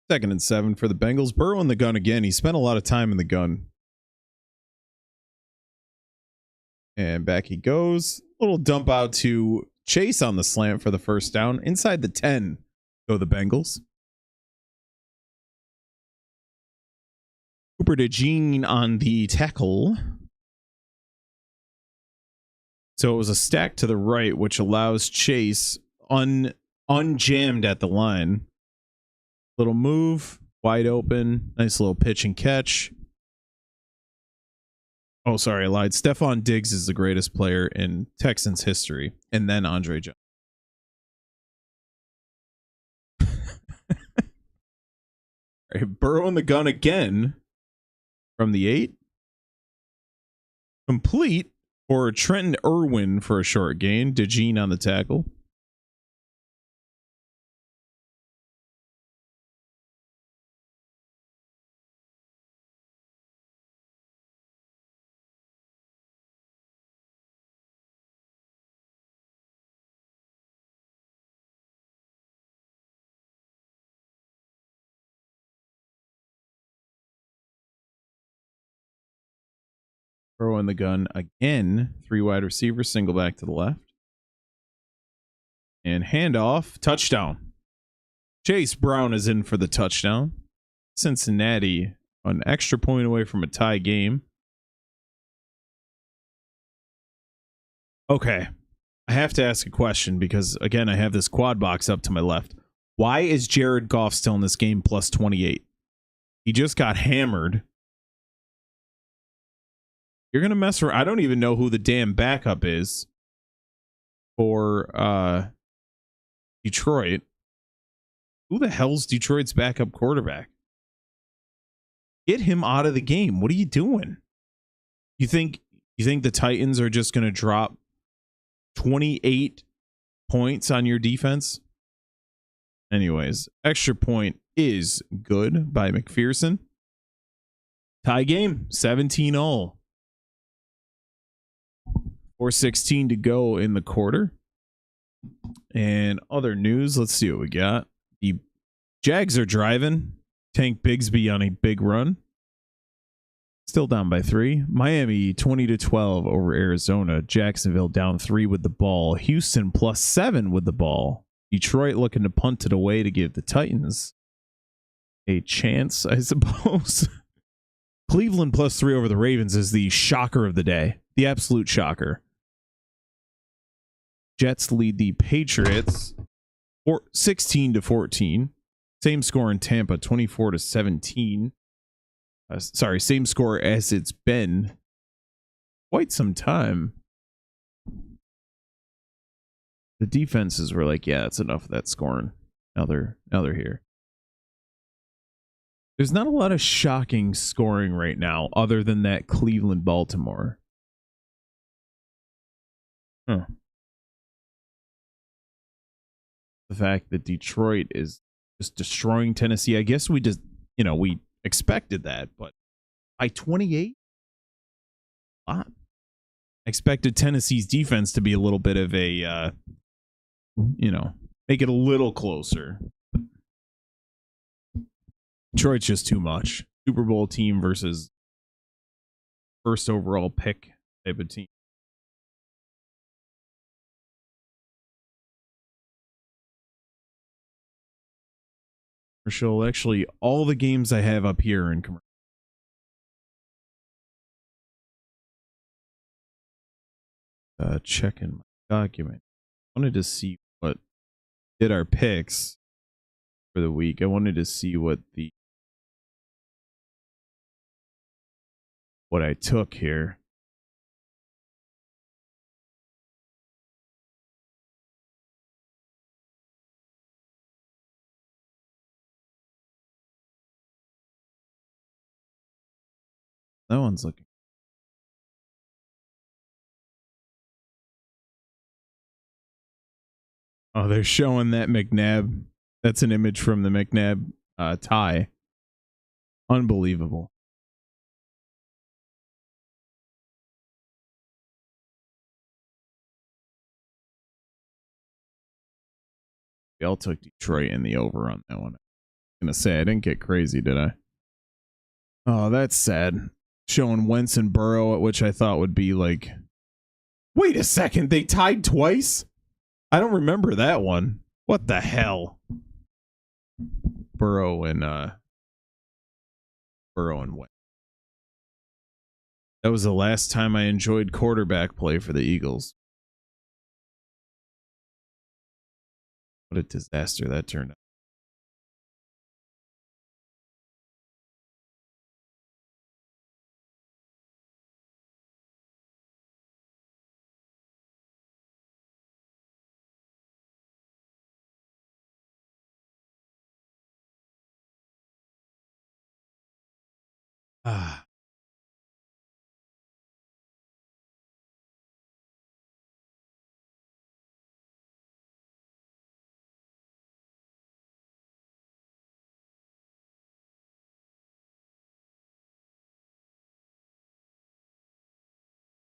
Second and 7 for the Bengals. Burrow in the gun again. He spent a lot of time in the gun. And back he goes. Little dump out to Chase on the slant for the first down. Inside the 10 go the Bengals. Cooper DeJean on the tackle. So it was a stack to the right, which allows Chase unjammed at the line. Little move, wide open, nice little pitch and catch. Oh, sorry, I lied. Stephon Diggs is the greatest player in Texans history, and then Andre Johnson. Right, Burrow in the gun again from the 8. Complete for Trenton Irwin for a short gain. DeJean on the tackle. Burrow in the gun again. 3 wide receivers, single back to the left. And handoff, touchdown. Chase Brown is in for the touchdown. Cincinnati, an extra point away from a tie game. Okay. I have to ask a question because, again, I have this quad box up to my left. Why is Jared Goff still in this game plus 28? He just got hammered. You're going to mess around. I don't even know who the damn backup is for Detroit. Who the hell's Detroit's backup quarterback? Get him out of the game. What are you doing? You think the Titans are just going to drop 28 points on your defense? Anyways, extra point is good by McPherson. Tie game, 17-all. 4:16 to go in the quarter. And other news, let's see what we got. The Jags are driving. Tank Bigsby on a big run. Still down by 3. Miami 20-12 over Arizona. Jacksonville down 3 with the ball. Houston +7 with the ball. Detroit looking to punt it away to give the Titans a chance, I suppose. Cleveland +3 over the Ravens is the shocker of the day. The absolute shocker. Jets lead the Patriots 16-14. Same score in Tampa, 24-17. Same score as it's been quite some time. The defenses were like, yeah, it's enough of that scoring. Now they're here. There's not a lot of shocking scoring right now other than that Cleveland-Baltimore. The fact that Detroit is just destroying Tennessee. I guess we just, we expected that, but by 28? A lot. I expected Tennessee's defense to be a little bit of a, make it a little closer. Detroit's just too much. Super Bowl team versus first overall pick type of team. Commercial, actually, all the games I have up here are in commercial. Checking my document. I wanted to see what did our picks for the week. I wanted to see what I took here. That one's looking. Oh, they're showing that McNabb. That's an image from the McNabb tie. Unbelievable. We all took Detroit in the over on that one. I'm going to say I didn't get crazy, did I? Oh, that's sad. Showing Wentz and Burrow, at which I thought would be like, wait a second, they tied twice? I don't remember that one. What the hell? Burrow and Wentz. That was the last time I enjoyed quarterback play for the Eagles. What a disaster that turned out. Ah.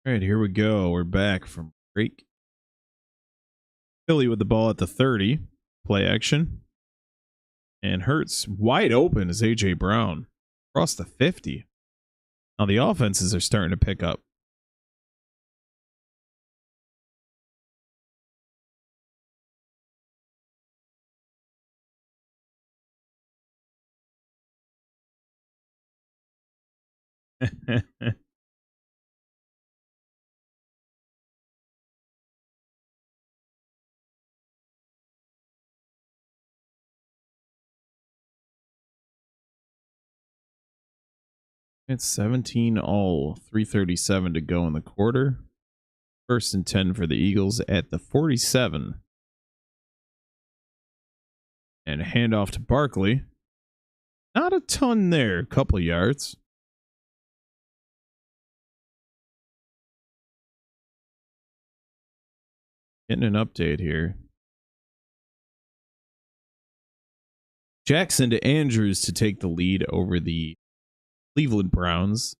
All right, here we go. We're back from break. Philly with the ball at the 30. Play action. And Hurts wide open is A.J. Brown. Across the 50. Now the offenses are starting to pick up. It's 17-all, 3:37 to go in the quarter. 1st and 10 for the Eagles at the 47. And a handoff to Barkley. Not a ton there, a couple yards. Getting an update here. Jackson to Andrews to take the lead over the Cleveland Browns.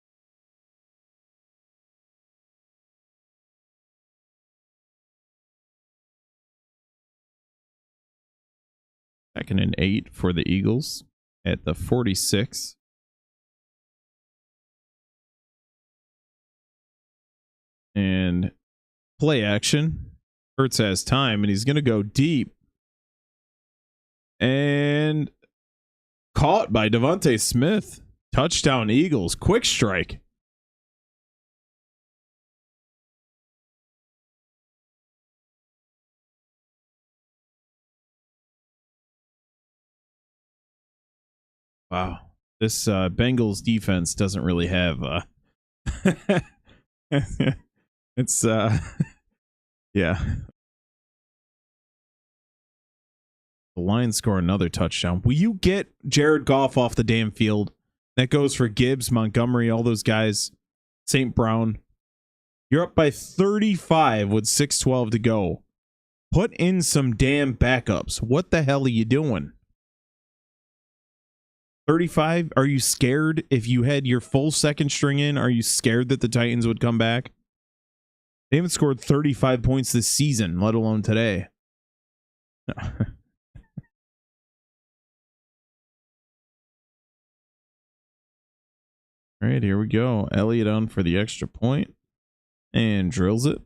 Second and 8 for the Eagles at the 46. And play action. Hurts has time, and he's going to go deep. And caught by Devontae Smith. Touchdown Eagles. Quick strike. Wow. This Bengals defense doesn't really have it's yeah. The Lions score another touchdown. Will you get Jared Goff off the damn field? That goes for Gibbs, Montgomery, all those guys. St. Brown. You're up by 35 with 6:12 to go. Put in some damn backups. What the hell are you doing? 35? Are you scared if you had your full second string in? Are you scared that the Titans would come back? They haven't scored 35 points this season, let alone today. All right, here we go. Elliott on for the extra point and drills it.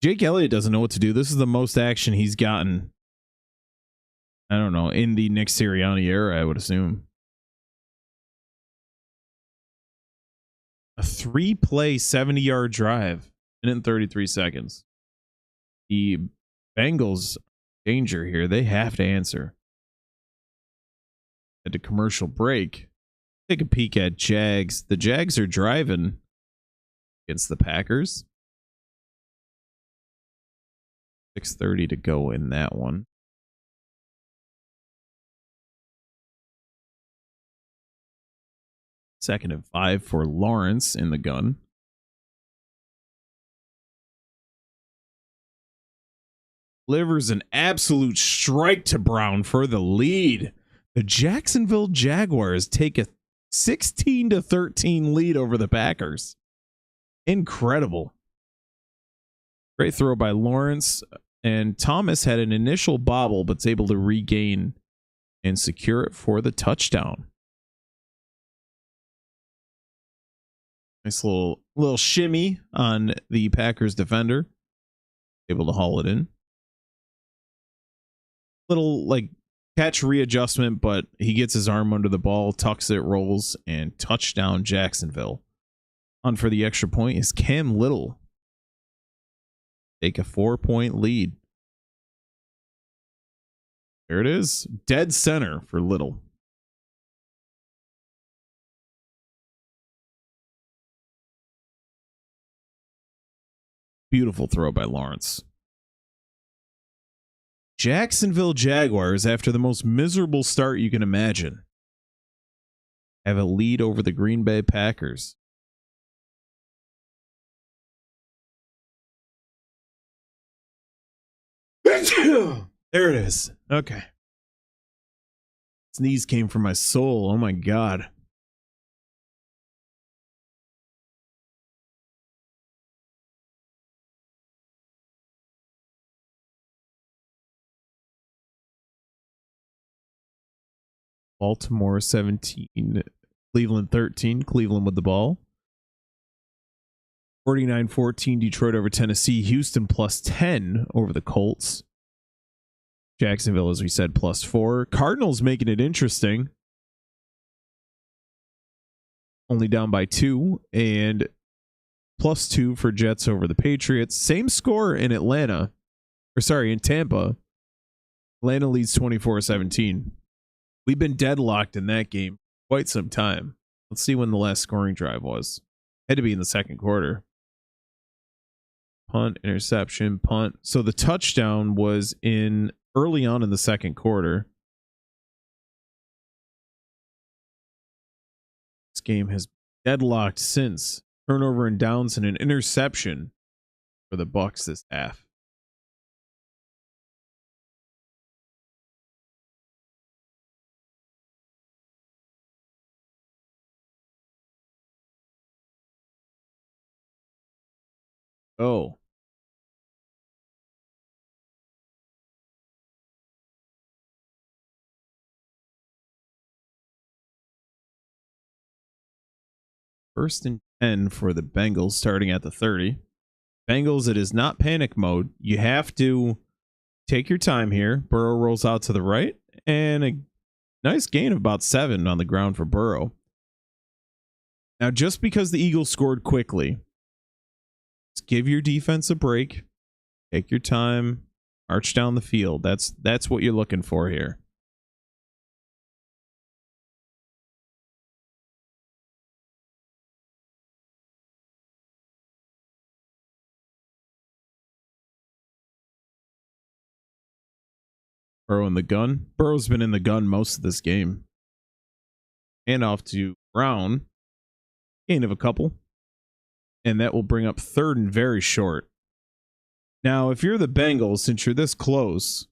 Jake Elliott doesn't know what to do. This is the most action he's gotten, I don't know, in the Nick Sirianni era, I would assume. A 3-play, 70-yard drive. Minute and 33 seconds. The Bengals danger here. They have to answer. At a commercial break. Take a peek at Jags. The Jags are driving against the Packers. 6:30 to go in that one. Second and 5 for Lawrence in the gun. Delivers an absolute strike to Brown for the lead. The Jacksonville Jaguars take a 16-13 lead over the Packers. Incredible. Great throw by Lawrence. And Thomas had an initial bobble, but's able to regain and secure it for the touchdown. Nice little shimmy on the Packers defender. Able to haul it in. Little like catch readjustment, but he gets his arm under the ball, tucks it, rolls, and touchdown Jacksonville. On for the extra point is Cam Little. Take a 4-point lead. There it is. Dead center for Little. Beautiful throw by Lawrence. Jacksonville Jaguars, after the most miserable start you can imagine, have a lead over the Green Bay Packers. There it is. Okay. Sneeze came from my soul. Oh my God. Baltimore 17, Cleveland 13. Cleveland with the ball. 49-14 Detroit over Tennessee. Houston plus 10 over the Colts. Jacksonville, as we said, plus 4. Cardinals making it interesting. Only down by 2. And plus 2 for Jets over the Patriots. Same score in Atlanta. Or sorry, in Tampa. Atlanta leads 24-17. We've been deadlocked in that game quite some time. Let's see when the last scoring drive was. Had to be in the second quarter. Punt, interception, punt. So the touchdown was in early on in the second quarter. This game has deadlocked since. Turnover and downs and an interception for the Bucs this half. Oh. First and 10 for the Bengals starting at the 30. Bengals, it is not panic mode. You have to take your time here. Burrow rolls out to the right, and a nice gain of about 7 on the ground for Burrow. Now, just because the Eagles scored quickly, just give your defense a break. Take your time. March down the field. That's what you're looking for here. Burrow in the gun. Burrow's been in the gun most of this game. Hand off to Brown. Gain of a couple. And that will bring up third and very short. Now, if you're the Bengals, since you're this close,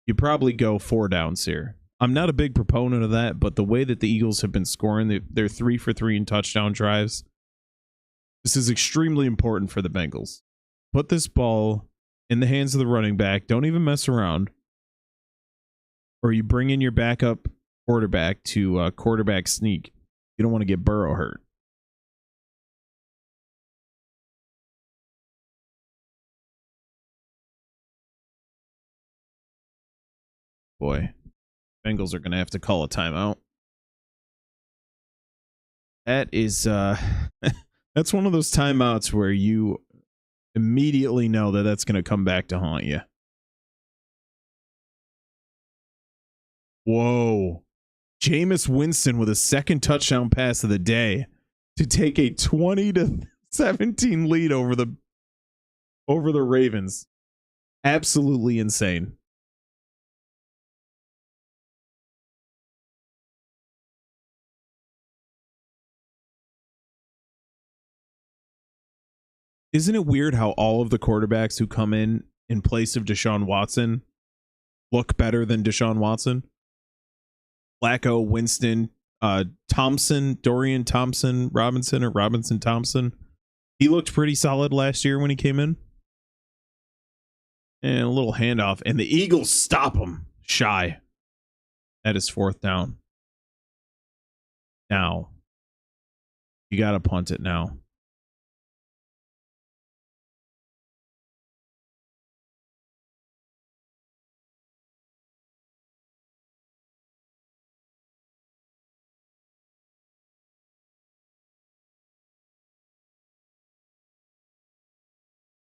you probably go 4 downs here. I'm not a big proponent of that, but the way that the Eagles have been scoring, they're 3 for 3 in touchdown drives. This is extremely important for the Bengals. Put this ball in the hands of the running back. Don't even mess around. Or you bring in your backup quarterback to quarterback sneak. You don't want to get Burrow hurt. Boy, Bengals are going to have to call a timeout. That is, that's one of those timeouts where you immediately know that that's going to come back to haunt you. Whoa. Jameis Winston with a second touchdown pass of the day to take a 20-17 lead over the Ravens. Absolutely insane. Isn't it weird how all of the quarterbacks who come in place of Deshaun Watson look better than Deshaun Watson? Flacco, Winston, Thompson, Dorian Thompson, Robinson Thompson. He looked pretty solid last year when he came in. And a little handoff, and the Eagles stop him shy. That is 4th down. Now, you got to punt it now.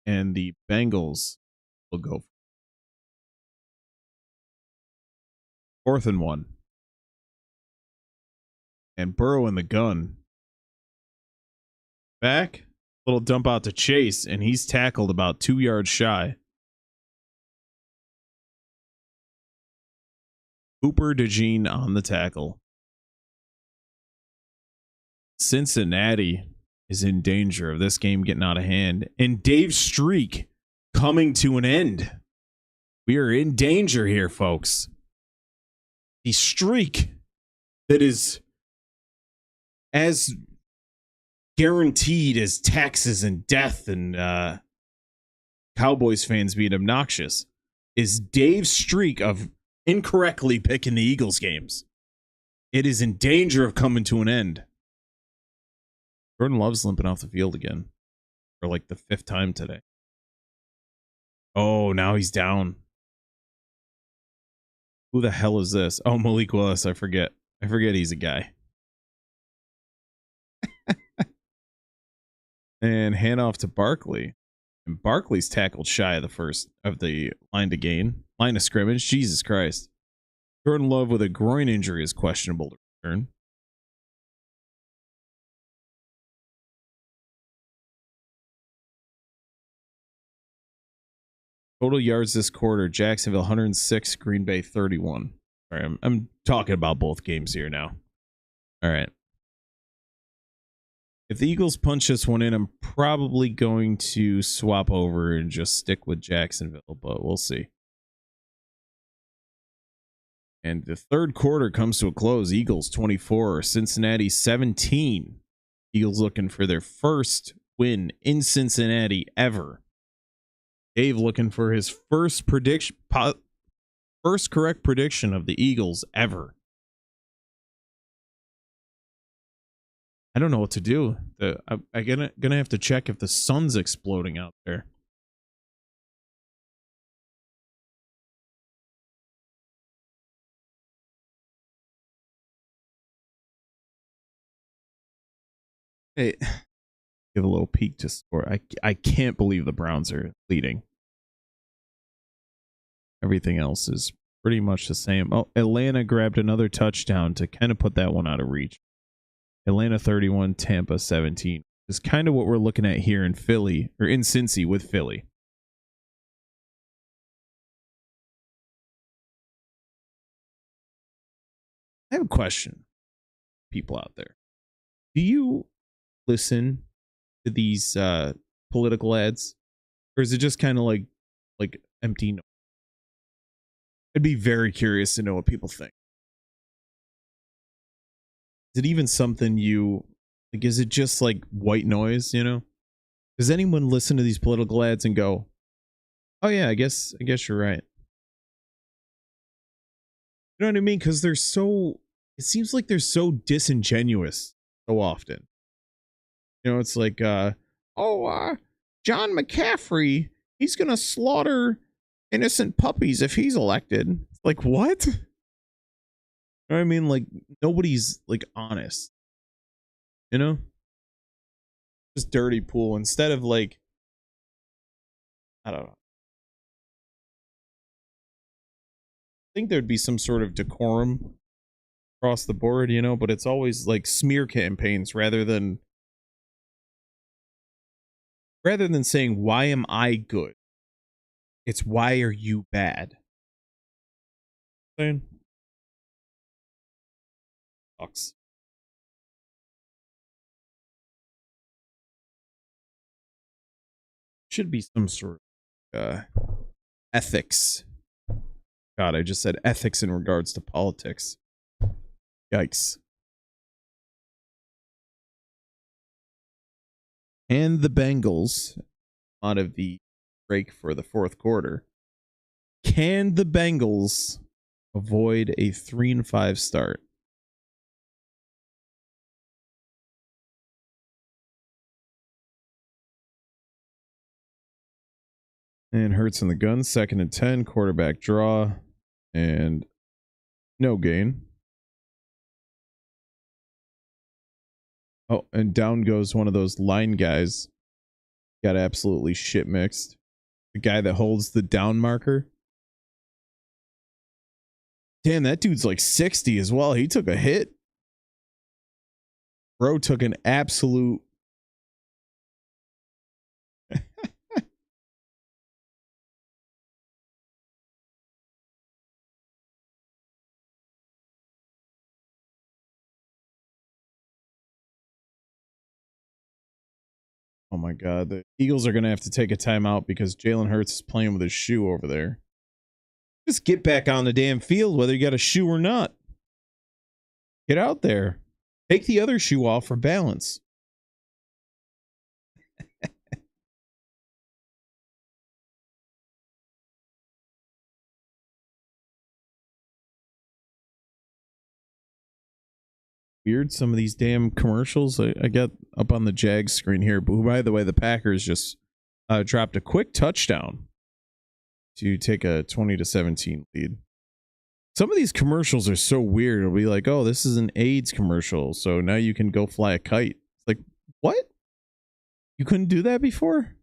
And the Bengals will go 4th and 1. And Burrow in the gun. Back. Little dump out to Chase, and he's tackled about 2 yards shy. Cooper DeJean on the tackle. Cincinnati is in danger of this game getting out of hand. And Dave's streak coming to an end. We are in danger here, folks. The streak that is as guaranteed as taxes and death and Cowboys fans being obnoxious is Dave's streak of incorrectly picking the Eagles games. It is in danger of coming to an end. Jordan Love's limping off the field again for like the 5th time today. Oh, now he's down. Who the hell is this? Oh, Malik Willis. I forget he's a guy. And hand off to Barkley. And Barkley's tackled shy of the first of the line of scrimmage. Jesus Christ. Jordan Love with a groin injury is questionable to return. Total yards this quarter, Jacksonville 106, Green Bay 31. All right, I'm talking about both games here now. All right. If the Eagles punch this one in, I'm probably going to swap over and just stick with Jacksonville, but we'll see. And the third quarter comes to a close. Eagles 24, Cincinnati 17. Eagles looking for their first win in Cincinnati ever. Dave looking for his first prediction, first correct prediction of the Eagles ever. I don't know what to do. I'm gonna have to check if the sun's exploding out there. Hey, give a little peek to score. I can't believe the Browns are leading. Everything else is pretty much the same. Oh, Atlanta grabbed another touchdown to kind of put that one out of reach. Atlanta 31, Tampa 17. Is kind of what we're looking at here in Philly, or in Cincy with Philly. I have a question, people out there. Do you listen to these political ads, or is it just kind of like empty noise? I'd be very curious to know what people think. Is it even something you like? Is it just like white noise? You know? Does anyone listen to these political ads and go, "Oh yeah, I guess you're right"? You know what I mean? Because they're so. It seems like they're so disingenuous so often. You know, it's like, John McCaffrey, he's gonna slaughter innocent puppies if he's elected. It's like, what? You know what I mean? Like, nobody's like honest. You know? Just dirty pool. Instead of like, I don't know. I think there'd be some sort of decorum across the board, you know, but it's always like smear campaigns rather than saying, why am I good? It's why are you bad? Saying sucks. Should be some sort of ethics. God, I just said ethics in regards to politics. Yikes. And the Bengals out of the break for the fourth quarter. Can the Bengals avoid a 3-5 start? And Hurts in the gun, 2nd and 10, quarterback draw, and no gain. Oh, and down goes one of those line guys. Got absolutely shit mixed. The guy that holds the down marker. Damn, that dude's like 60 as well. He took a hit. Bro took an absolute. Oh my God. The Eagles are going to have to take a timeout because Jalen Hurts is playing with his shoe over there. Just get back on the damn field, whether you got a shoe or not. Get out there. Take the other shoe off for balance. Weird, some of these damn commercials. I got up on the Jags screen here. But by the way, the Packers just dropped a quick touchdown to take a 20-17 lead. Some of these commercials are so weird. It'll be like, oh, this is an AIDS commercial, so now you can go fly a kite. It's like, what? You couldn't do that before?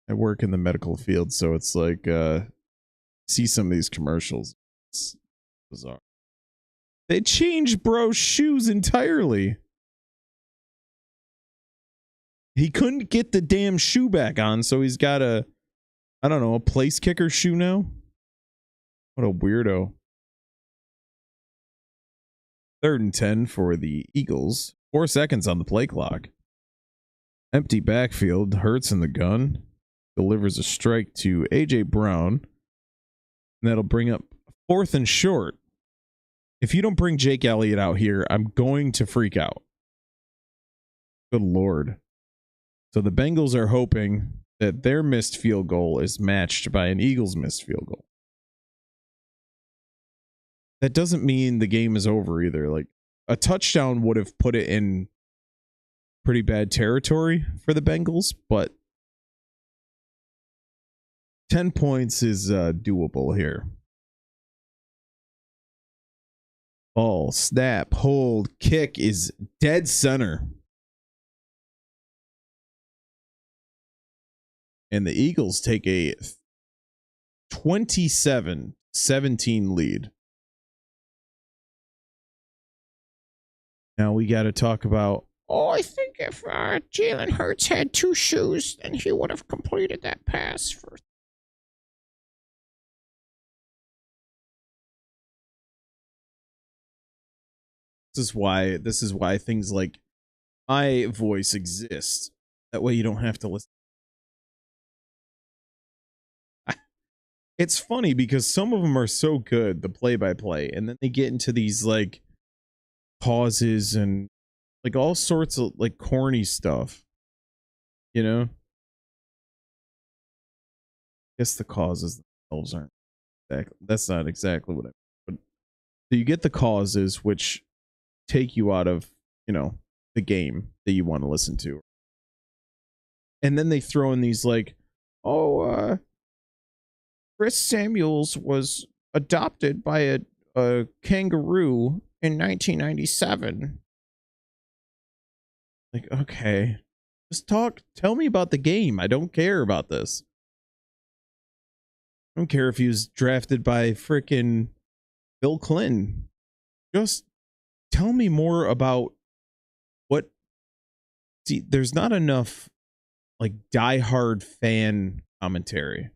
I work in the medical field, so it's like, see some of these commercials. It's bizarre. They changed bro's shoes entirely. He couldn't get the damn shoe back on, so he's got a place kicker shoe now. What a weirdo. 3rd and 10 for the Eagles. 4 seconds on the play clock. Empty backfield. Hurts in the gun. Delivers a strike to A.J. Brown. And that'll bring up 4th and short. If you don't bring Jake Elliott out here, I'm going to freak out. Good Lord. So the Bengals are hoping that their missed field goal is matched by an Eagles missed field goal. That doesn't mean the game is over either. Like, a touchdown would have put it in pretty bad territory for the Bengals, but 10 points is doable here. Ball, snap, hold, kick is dead center. And the Eagles take a 27-17 lead. Now we got to talk about, I think if Jalen Hurts had two shoes, then he would have completed that pass for. this is why things like my voice exist. That way you don't have to listen. It's funny because some of them are so good, the play-by-play, and then they get into these like pauses and like all sorts of like corny stuff, you know. I guess the causes themselves aren't exactly, that's not exactly what I mean. But so you get the causes which take you out of, you know, the game that you want to listen to, and then they throw in these like, Chris Samuels was adopted by a kangaroo in 1997. Like, okay, just tell me about the game. I don't care about this. I don't care if he was drafted by frickin' Bill Clinton. Just tell me more about what. See, there's not enough like diehard fan commentary.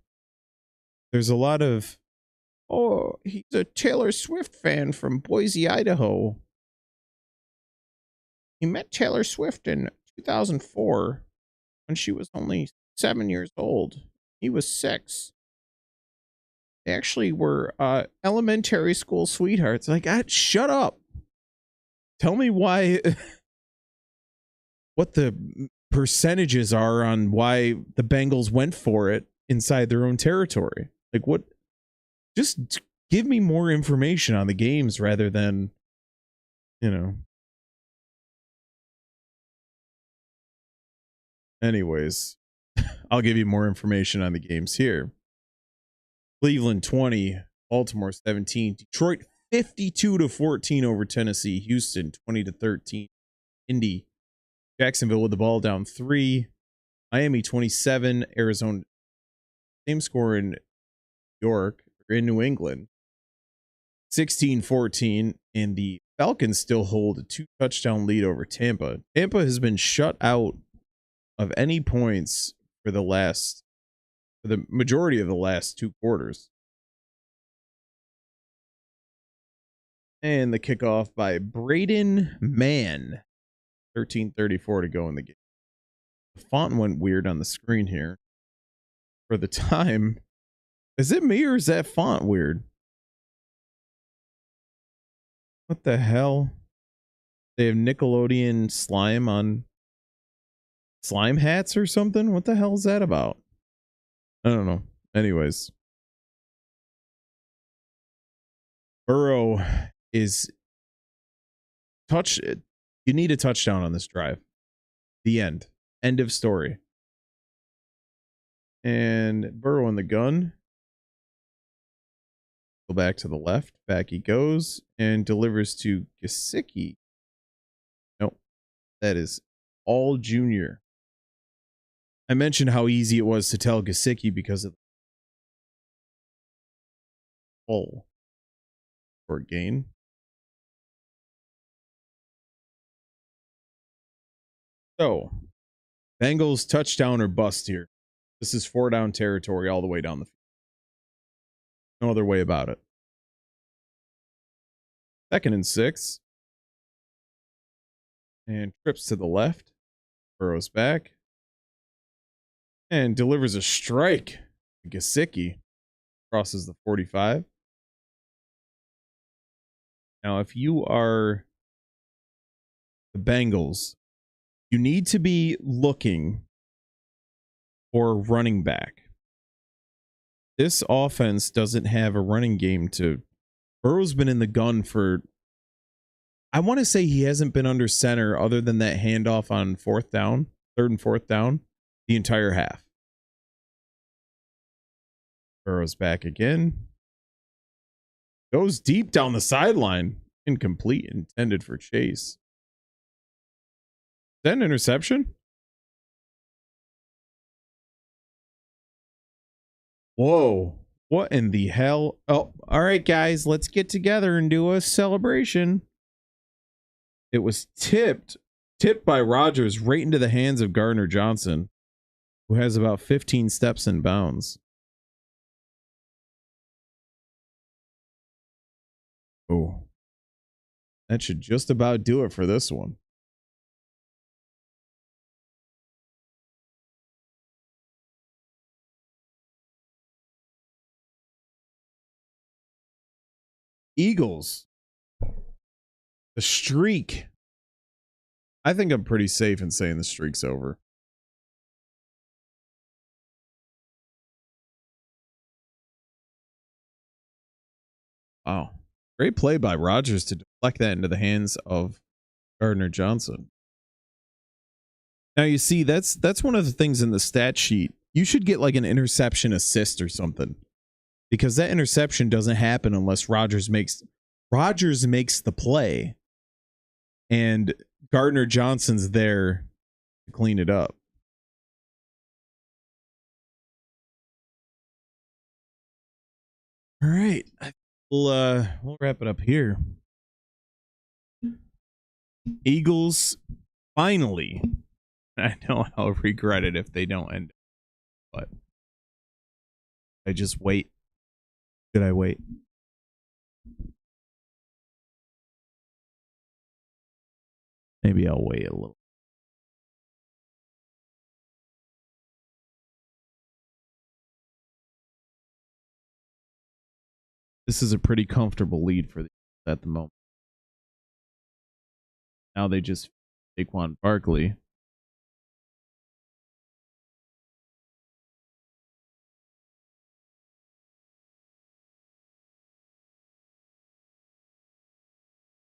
There's a lot of, he's a Taylor Swift fan from Boise, Idaho. He met Taylor Swift in 2004 when she was only 7 years old. He was 6. They actually were elementary school sweethearts. Like, shut up. Tell me why, what the percentages are on why the Bengals went for it inside their own territory. Like, what? Just give me more information on the games rather than, you know. Anyways, I'll give you more information on the games here. Cleveland 20, Baltimore 17, Detroit 52-14 over Tennessee, Houston 20-13, Indy, Jacksonville with the ball down 3, Miami 27, Arizona, same score in York, or in New England, 16-14, and the Falcons still hold a 2-touchdown lead over Tampa. Tampa has been shut out of any points for the majority of the last 2 quarters. And the kickoff by Braden Mann. 13:34 to go in the game. The font went weird on the screen here. For the time. Is it me or is that font weird? What the hell? They have Nickelodeon slime on slime hats or something? What the hell is that about? I don't know. Anyways. Burrow is you need a touchdown on this drive. The end. End of story. And Burrow in the gun. Go back to the left. Back he goes and delivers to Gesicki. Nope. That is all Junior. I mentioned how easy it was to tell Gesicki because of the hole for gain. So, Bengals touchdown or bust here. This is 4-down territory all the way down the field. No other way about it. 2nd and 6. And trips to the left. Burrows back. And delivers a strike. Gesicki crosses the 45. Now, if you are the Bengals, You need to be looking for a running back. This offense doesn't have a running game to. Burrow's been in the gun for. I want to say he hasn't been under center other than that handoff on third and fourth down, the entire half. Burrow's back again. Goes deep down the sideline. Incomplete, intended for Chase. Is that an interception? Whoa. What in the hell? Oh, all right, guys, let's get together and do a celebration. It was tipped by Rodgers right into the hands of Gardner Johnson, who has about 15 steps in bounds. Oh, that should just about do it for this one. Eagles. The streak. I think I'm pretty safe in saying the streak's over. Wow. Great play by Rodgers to deflect that into the hands of Gardner Johnson. Now you see that's one of the things in the stat sheet. You should get like an interception assist or something. Because that interception doesn't happen unless Rodgers makes the play and Gardner Johnson's there to clean it up. All right. We'll wrap it up here. Eagles finally. I know I'll regret it if they don't end, but I just wait. Should I wait? Maybe I'll wait a little. This is a pretty comfortable lead for the at the moment. Now they just Saquon Barkley.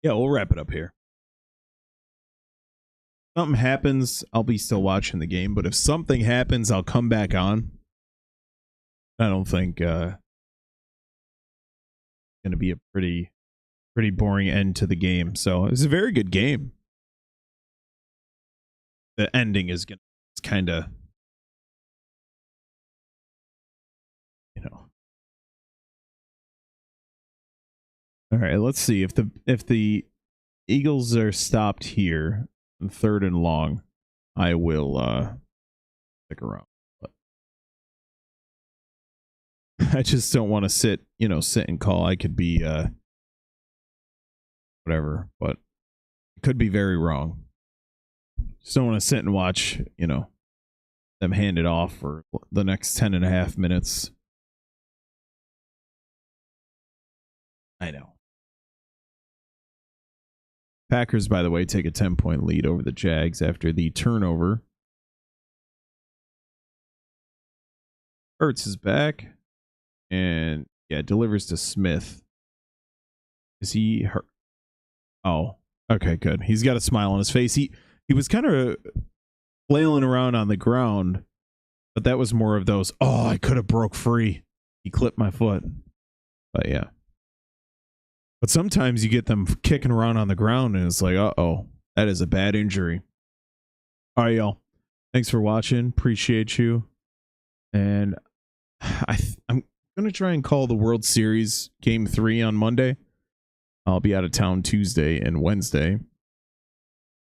Yeah, we'll wrap it up here. Something happens, I'll be still watching the game, but if something happens, I'll come back on. I don't think going to be a pretty boring end to the game. So it's a very good game. The ending is going to kind of, you know. All right, let's see if the Eagles are stopped here on 3rd and long, I will stick around. But I just don't want to sit and call. I could be whatever, but it could be very wrong. Just don't want to sit and watch, them hand it off for the next 10 and a half minutes. I know. Packers, by the way, take a 10-point lead over the Jags after the turnover. Ertz is back. And, delivers to Smith. Is he hurt? Oh, okay, good. He's got a smile on his face. He was kind of flailing around on the ground, but that was more of those, oh, I could have broke free. He clipped my foot. But, yeah. But sometimes you get them kicking around on the ground and it's like, uh-oh, that is a bad injury. All right, y'all. Thanks for watching. Appreciate you. And I'm going to try and call the World Series Game 3 on Monday. I'll be out of town Tuesday and Wednesday.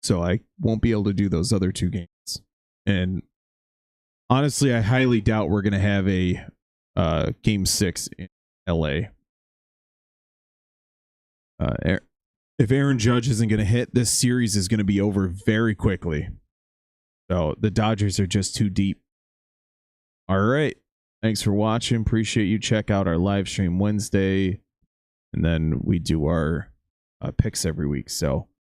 So I won't be able to do those other 2 games. And honestly, I highly doubt we're going to have a Game 6 in LA. If Aaron Judge isn't going to hit, this series is going to be over very quickly. So the Dodgers are just too deep. All right. Thanks for watching. Appreciate you. Check out our live stream Wednesday. And then we do our picks every week. So